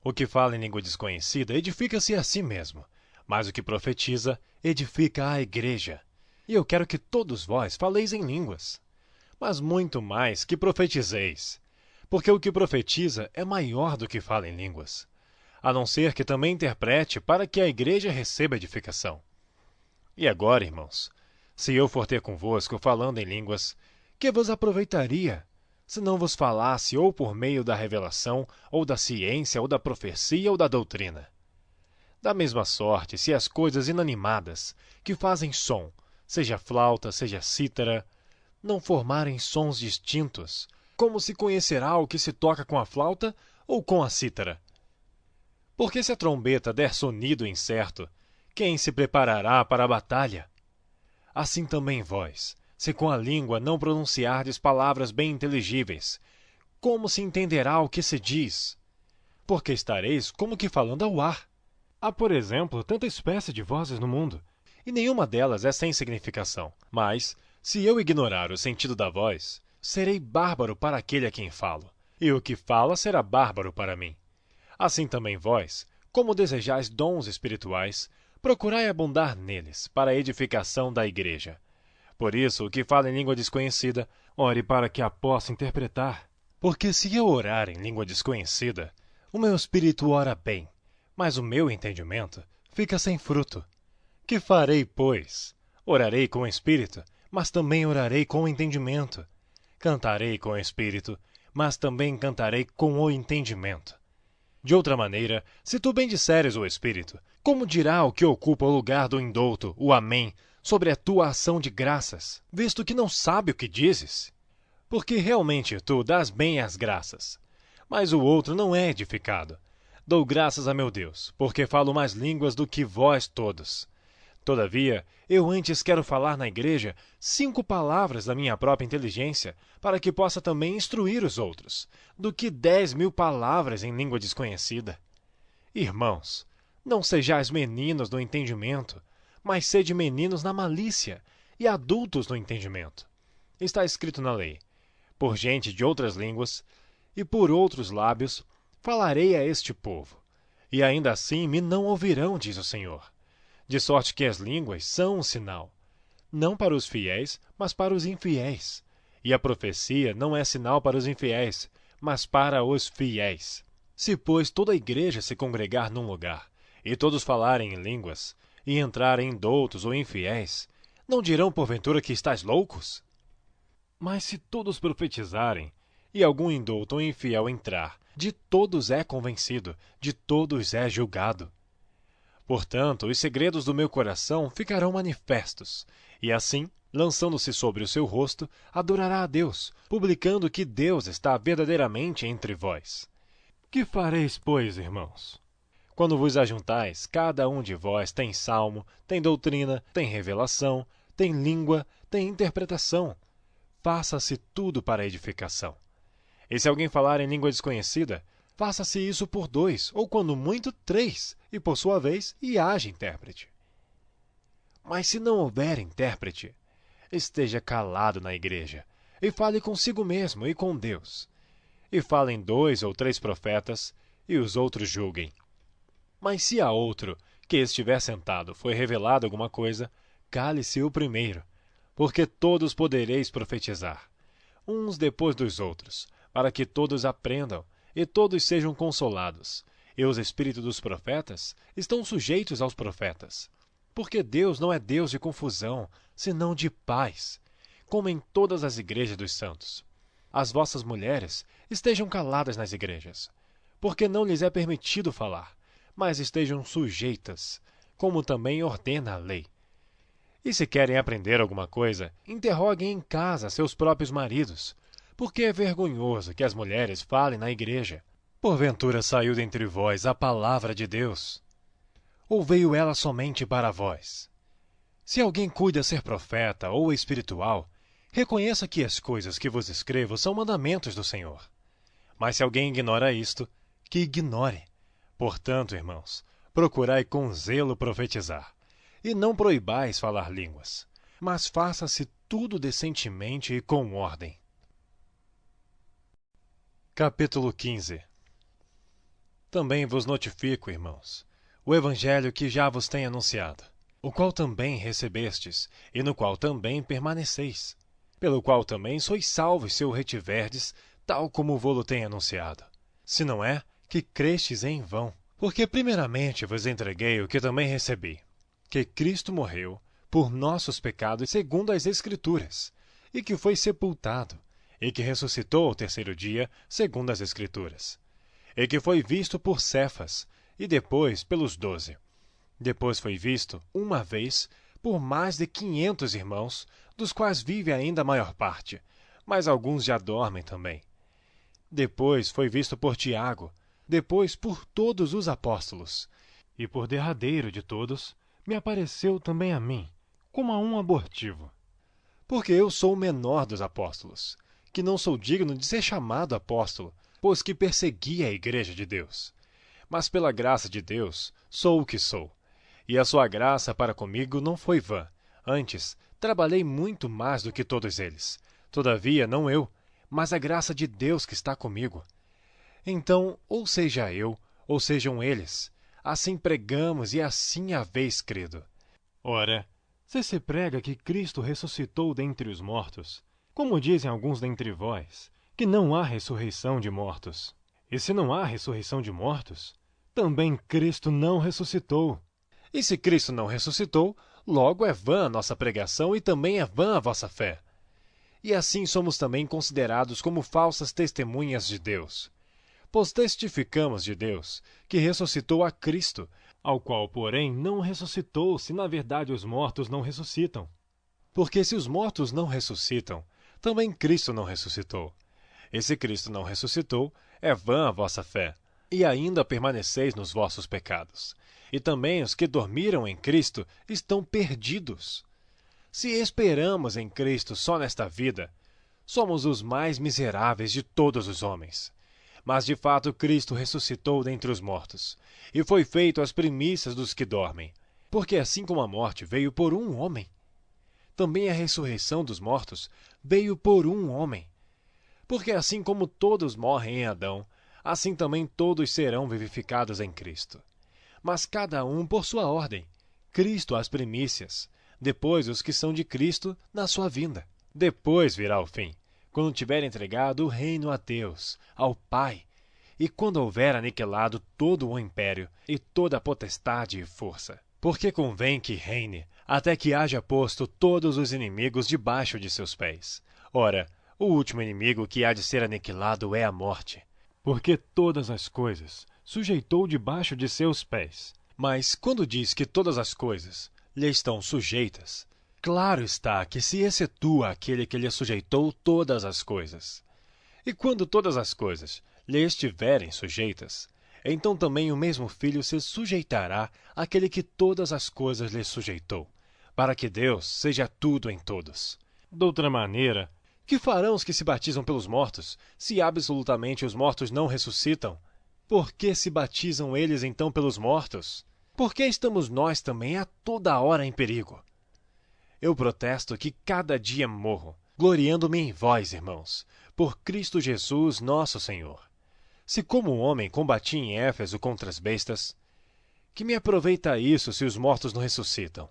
O que fala em língua desconhecida edifica-se a si mesmo, mas o que profetiza edifica a igreja. E eu quero que todos vós faleis em línguas, mas muito mais que profetizeis, porque o que profetiza é maior do que fala em línguas, a não ser que também interprete para que a igreja receba edificação. E agora, irmãos, se eu for ter convosco falando em línguas, que vos aproveitaria, se não vos falasse ou por meio da revelação, ou da ciência, ou da profecia, ou da doutrina? Da mesma sorte, se as coisas inanimadas, que fazem som, seja flauta, seja cítara, não formarem sons distintos, como se conhecerá o que se toca com a flauta ou com a cítara? Porque se a trombeta der sonido incerto, quem se preparará para a batalha? Assim também vós, se com a língua não pronunciardes palavras bem inteligíveis, como se entenderá o que se diz? Porque estareis como que falando ao ar. Há, por exemplo, tanta espécie de vozes no mundo, E nenhuma delas é sem significação. Mas, se eu ignorar o sentido da voz, serei bárbaro para aquele a quem falo, e o que fala será bárbaro para mim. Assim também vós, como desejais dons espirituais, procurai abundar neles, para a edificação da igreja. Por isso, o que fala em língua desconhecida, ore para que a possa interpretar. Porque se eu orar em língua desconhecida, o meu espírito ora bem, mas o meu entendimento fica sem fruto. Que farei, pois? Orarei com o espírito, mas também orarei com o entendimento. Cantarei com o espírito, mas também cantarei com o entendimento. De outra maneira, se tu bendisseres o espírito, como dirá o que ocupa o lugar do indouto, o amém, sobre a tua ação de graças, visto que não sabe o que dizes? Porque realmente tu dás bem as graças, mas o outro não é edificado. Dou graças a meu Deus, porque falo mais línguas do que vós todos. Todavia, eu antes quero falar na igreja 5 palavras da minha própria inteligência, para que possa também instruir os outros, do que 10.000 palavras em língua desconhecida. Irmãos, não sejais meninos no entendimento, mas sede meninos na malícia, e adultos no entendimento. Está escrito na lei: por gente de outras línguas e por outros lábios falarei a este povo, e ainda assim me não ouvirão, diz o Senhor. De sorte que as línguas são um sinal, não para os fiéis, mas para os infiéis. E a profecia não é sinal para os infiéis, mas para os fiéis. Se, pois, toda a igreja se congregar num lugar, e todos falarem em línguas, e entrarem indoutos ou infiéis, não dirão porventura que estáis loucos? Mas se todos profetizarem, E algum indouto ou infiel entrar, de todos é convencido, de todos é julgado. Portanto, os segredos do meu coração ficarão manifestos, e assim, lançando-se sobre o seu rosto, adorará a Deus, publicando que Deus está verdadeiramente entre vós. que fareis, pois, irmãos? Quando vos ajuntais, cada um de vós tem salmo, tem doutrina, tem revelação, tem língua, tem interpretação. Faça-se tudo para a edificação. E se alguém falar em língua desconhecida, faça-se isso por 2, ou quando muito 3, e por sua vez, e haja intérprete. Mas se não houver intérprete, esteja calado na igreja, e fale consigo mesmo e com Deus. E falem 2 ou 3 profetas, e os outros julguem. Mas se a outro, que estiver sentado, foi revelado alguma coisa, cale-se o primeiro, porque todos podereis profetizar, uns depois dos outros, para que todos aprendam, e todos sejam consolados. E os espíritos dos profetas estão sujeitos aos profetas. Porque Deus não é Deus de confusão, senão de paz, como em todas as igrejas dos santos. As vossas mulheres estejam caladas nas igrejas, porque não lhes é permitido falar, mas estejam sujeitas, como também ordena a lei. E se querem aprender alguma coisa, interroguem em casa seus próprios maridos, porque é vergonhoso que as mulheres falem na igreja. Porventura saiu dentre vós a palavra de Deus. Ou veio ela somente para vós? Se alguém cuida ser profeta ou espiritual, reconheça que as coisas que vos escrevo são mandamentos do Senhor. Mas se alguém ignora isto, que ignore. Portanto, irmãos, procurai com zelo profetizar, e não proibais falar línguas, mas faça-se tudo decentemente e com ordem. Capítulo 15. Também vos notifico, irmãos, o evangelho que já vos tenho anunciado, o qual também recebestes, e no qual também permaneceis, pelo qual também sois salvos se o retiverdes, tal como vô-lo tenho anunciado. Se não é, que crestes em vão. Porque primeiramente vos entreguei o que também recebi, que Cristo morreu por nossos pecados segundo as Escrituras, e que foi sepultado, e que ressuscitou ao terceiro dia segundo as Escrituras, e que foi visto por Cefas, e depois pelos 12. Depois foi visto, uma vez, por mais de 500 irmãos, dos quais vive ainda a maior parte, mas alguns já dormem também. Depois foi visto por Tiago, depois por todos os apóstolos, E por derradeiro de todos, me apareceu também a mim, como a um abortivo. porque eu sou o menor dos apóstolos, que não sou digno de ser chamado apóstolo, pois que persegui a igreja de Deus. Mas pela graça de Deus, sou o que sou. E a sua graça para comigo não foi vã. Antes, trabalhei muito mais do que todos eles. Todavia, não eu, mas a graça de Deus que está comigo. Então, ou seja eu, ou sejam eles, assim pregamos e assim haveis crido. Ora, se prega que Cristo ressuscitou dentre os mortos, como dizem alguns dentre vós, que não há ressurreição de mortos. E se não há ressurreição de mortos, também Cristo não ressuscitou. E se Cristo não ressuscitou, logo é vã a nossa pregação e também é vã a vossa fé. E assim somos também considerados como falsas testemunhas de Deus. Pois testificamos de Deus, que ressuscitou a Cristo, Ao qual, porém, não ressuscitou, se na verdade os mortos não ressuscitam. porque se os mortos não ressuscitam, também Cristo não ressuscitou. E se Cristo não ressuscitou, é vã a vossa fé, e ainda permaneceis nos vossos pecados. E também os que dormiram em Cristo estão perdidos. Se esperamos em Cristo só nesta vida, somos os mais miseráveis de todos os homens. Mas de fato Cristo ressuscitou dentre os mortos, e foi feito as primícias dos que dormem. Porque assim como a morte veio por um homem, também a ressurreição dos mortos veio por um homem. Porque assim como todos morrem em Adão, assim também todos serão vivificados em Cristo. Mas cada um por sua ordem. Cristo as primícias, depois os que são de Cristo na sua vinda. Depois virá o fim, quando tiver entregado o reino a Deus, ao Pai, e quando houver aniquilado todo o império e toda a potestade e força. Porque convém que reine, até que haja posto todos os inimigos debaixo de seus pés. Ora, o último inimigo que há de ser aniquilado é a morte. Porque todas as coisas sujeitou debaixo de seus pés. Mas quando diz que todas as coisas lhe estão sujeitas, claro está que se excetua aquele que lhe sujeitou todas as coisas. E quando todas as coisas lhe estiverem sujeitas, então também o mesmo Filho se sujeitará àquele que todas as coisas lhe sujeitou, para que Deus seja tudo em todos. Doutra maneira, Que farão os que se batizam pelos mortos, se absolutamente os mortos não ressuscitam? Por que se batizam eles então pelos mortos? Por que estamos nós também a toda hora em perigo? Eu protesto que cada dia morro, gloriando-me em vós, irmãos, por Cristo Jesus nosso Senhor. Se como um homem combati em Éfeso contra as bestas, que me aproveita isso se os mortos não ressuscitam?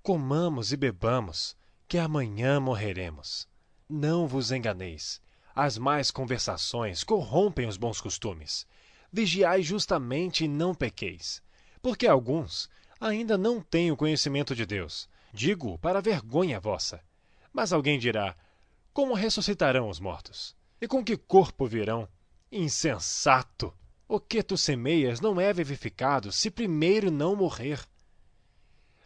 Comamos e bebamos, que amanhã morreremos. Não vos enganeis. As más conversações corrompem os bons costumes. Vigiai justamente e não pequeis. Porque alguns ainda não têm o conhecimento de Deus. Digo para vergonha vossa. Mas alguém dirá: como ressuscitarão os mortos? E com que corpo virão? Insensato! O que tu semeias não é vivificado se primeiro não morrer.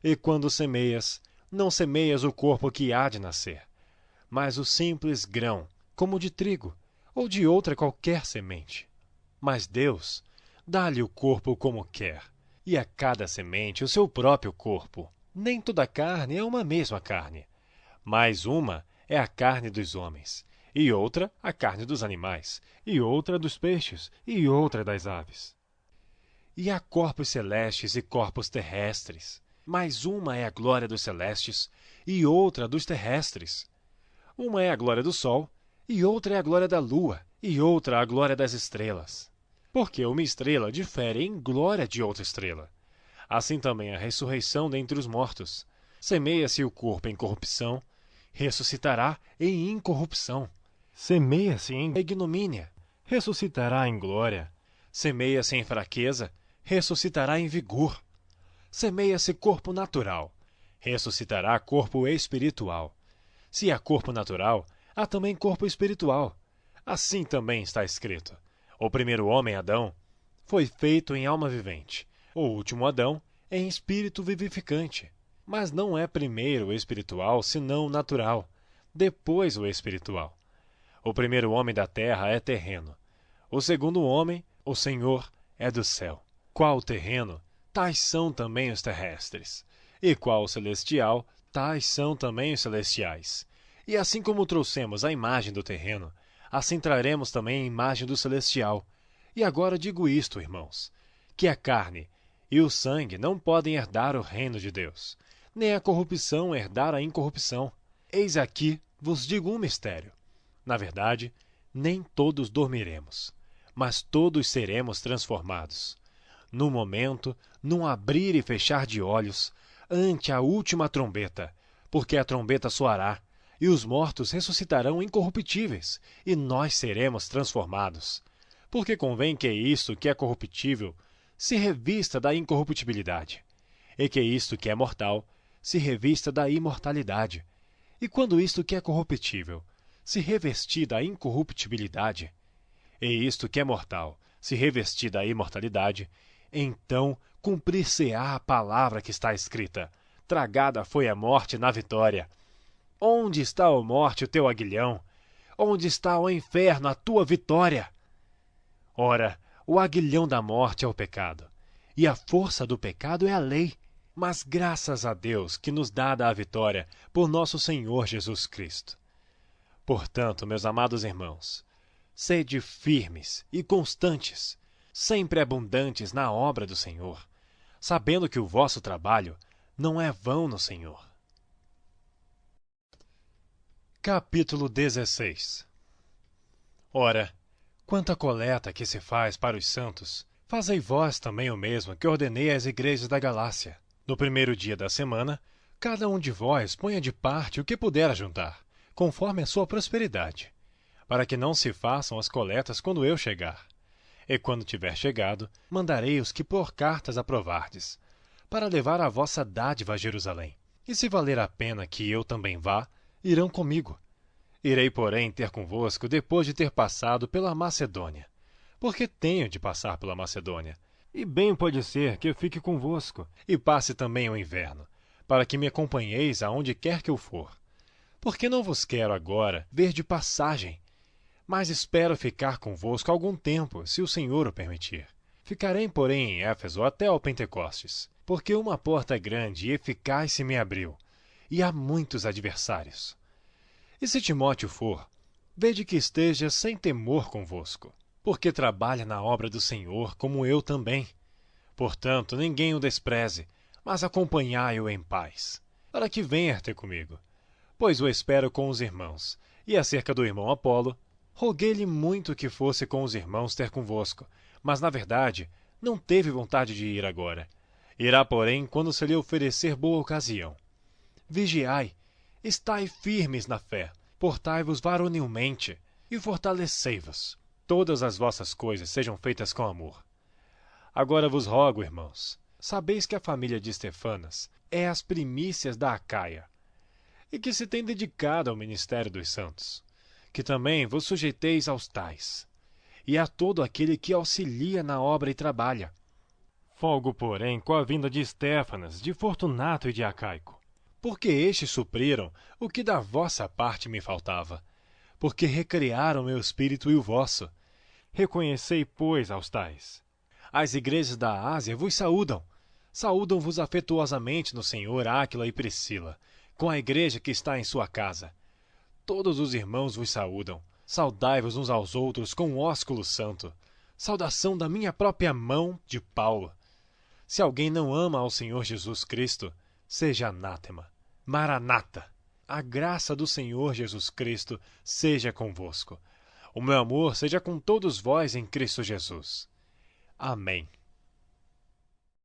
E quando semeias, não semeias o corpo que há de nascer, mas o simples grão, como de trigo, ou de outra qualquer semente. Mas Deus dá-lhe o corpo como quer, e a cada semente o seu próprio corpo. Nem toda carne é uma mesma carne, mas uma é a carne dos homens, e outra a carne dos animais, e outra dos peixes, e outra das aves. e há corpos celestes e corpos terrestres, mas uma é a glória dos celestes e outra dos terrestres. Uma é a glória do sol, e outra é a glória da lua, e outra a glória das estrelas. Porque uma estrela difere em glória de outra estrela. Assim também a ressurreição dentre os mortos. Semeia-se o corpo em corrupção, ressuscitará em incorrupção. Semeia-se em Ignomínia, ressuscitará em glória. semeia-se em fraqueza, ressuscitará em vigor. Semeia-se corpo natural, ressuscitará corpo espiritual. Se há corpo natural, há também corpo espiritual. Assim também está escrito: o primeiro homem, Adão, foi feito em alma vivente, o último Adão em espírito vivificante. Mas não é primeiro o espiritual, senão o natural, depois o espiritual. O primeiro homem da terra é terreno, o segundo homem, o Senhor, é do céu. Qual terreno, tais são também os terrestres. E qual celestial, tais são também os celestiais. E assim como trouxemos a imagem do terreno, assim traremos também a imagem do celestial. E agora digo isto, irmãos, que a carne e o sangue não podem herdar o reino de Deus, nem a corrupção herdar a incorrupção. Eis aqui vos digo um mistério. Na verdade, nem todos dormiremos, mas todos seremos transformados. No momento, num abrir e fechar de olhos, ante a última trombeta, porque a trombeta soará, e os mortos ressuscitarão incorruptíveis, e nós seremos transformados. Porque convém que isto que é corruptível se revista da incorruptibilidade, e que isto que é mortal se revista da imortalidade. E quando isto que é corruptível se revestir da incorruptibilidade, e isto que é mortal se revestir da imortalidade, então cumprir-se-á a palavra que está escrita: tragada foi a morte na vitória. Onde está, ó morte, o teu aguilhão? Onde está, ó inferno, a tua vitória? Ora, o aguilhão da morte é o pecado, e a força do pecado é a lei. Mas graças a Deus que nos dá a vitória por nosso Senhor Jesus Cristo. Portanto, meus amados irmãos, sede firmes e constantes, sempre abundantes na obra do Senhor, sabendo que o vosso trabalho não é vão no Senhor. Capítulo 16. Ora, quanto à coleta que se faz para os santos, fazei vós também o mesmo que ordenei às igrejas da Galácia. No primeiro dia da semana, cada um de vós ponha de parte o que puder ajuntar, conforme a sua prosperidade, para que não se façam as coletas quando eu chegar. E quando tiver chegado, mandarei os que por cartas aprovardes, para levar a vossa dádiva a Jerusalém. E se valer a pena que eu também vá, irão comigo. Irei, porém, ter convosco depois de ter passado pela Macedônia, porque tenho de passar pela Macedônia. E bem pode ser que eu fique convosco, E passe também o inverno, para que me acompanheis aonde quer que eu for. Porque não vos quero agora ver de passagem, mas espero ficar convosco algum tempo, se o Senhor o permitir. Ficarei, porém, em Éfeso até ao Pentecostes, porque uma porta grande e eficaz se me abriu, e há muitos adversários. E se Timóteo for, vede que esteja sem temor convosco, porque trabalha na obra do Senhor, como eu também. Portanto, ninguém o despreze, mas acompanhai-o em paz, para que venha ter comigo, pois o espero com os irmãos. E acerca do irmão Apolo, roguei-lhe muito que fosse com os irmãos ter convosco, mas, na verdade, não teve vontade de ir agora. Irá, porém, quando se lhe oferecer boa ocasião. Vigiai, estai firmes na fé, portai-vos varonilmente, e fortalecei-vos. Todas as vossas coisas sejam feitas com amor. Agora vos rogo, irmãos, sabeis que a família de Estefanas é as primícias da Acaia, e que se tem dedicado ao ministério dos santos, que também vos sujeiteis aos tais, e a todo aquele que auxilia na obra e trabalha. Folgo, porém, com a vinda de Estéfanas, de Fortunato e de Acaico, porque estes supriram o que da vossa parte me faltava, porque recriaram meu espírito e o vosso. Reconhecei, pois, aos tais. As igrejas da Ásia vos saúdam. Saúdam-vos afetuosamente no Senhor Áquila e Priscila, com a igreja que está em sua casa. Todos os irmãos vos saúdam. Saudai-vos uns aos outros com o ósculo santo. Saudação da minha própria mão, de Paulo. Se alguém não ama ao Senhor Jesus Cristo, seja anátema. Maranata! A graça do Senhor Jesus Cristo seja convosco. O meu amor seja com todos vós em Cristo Jesus. Amém.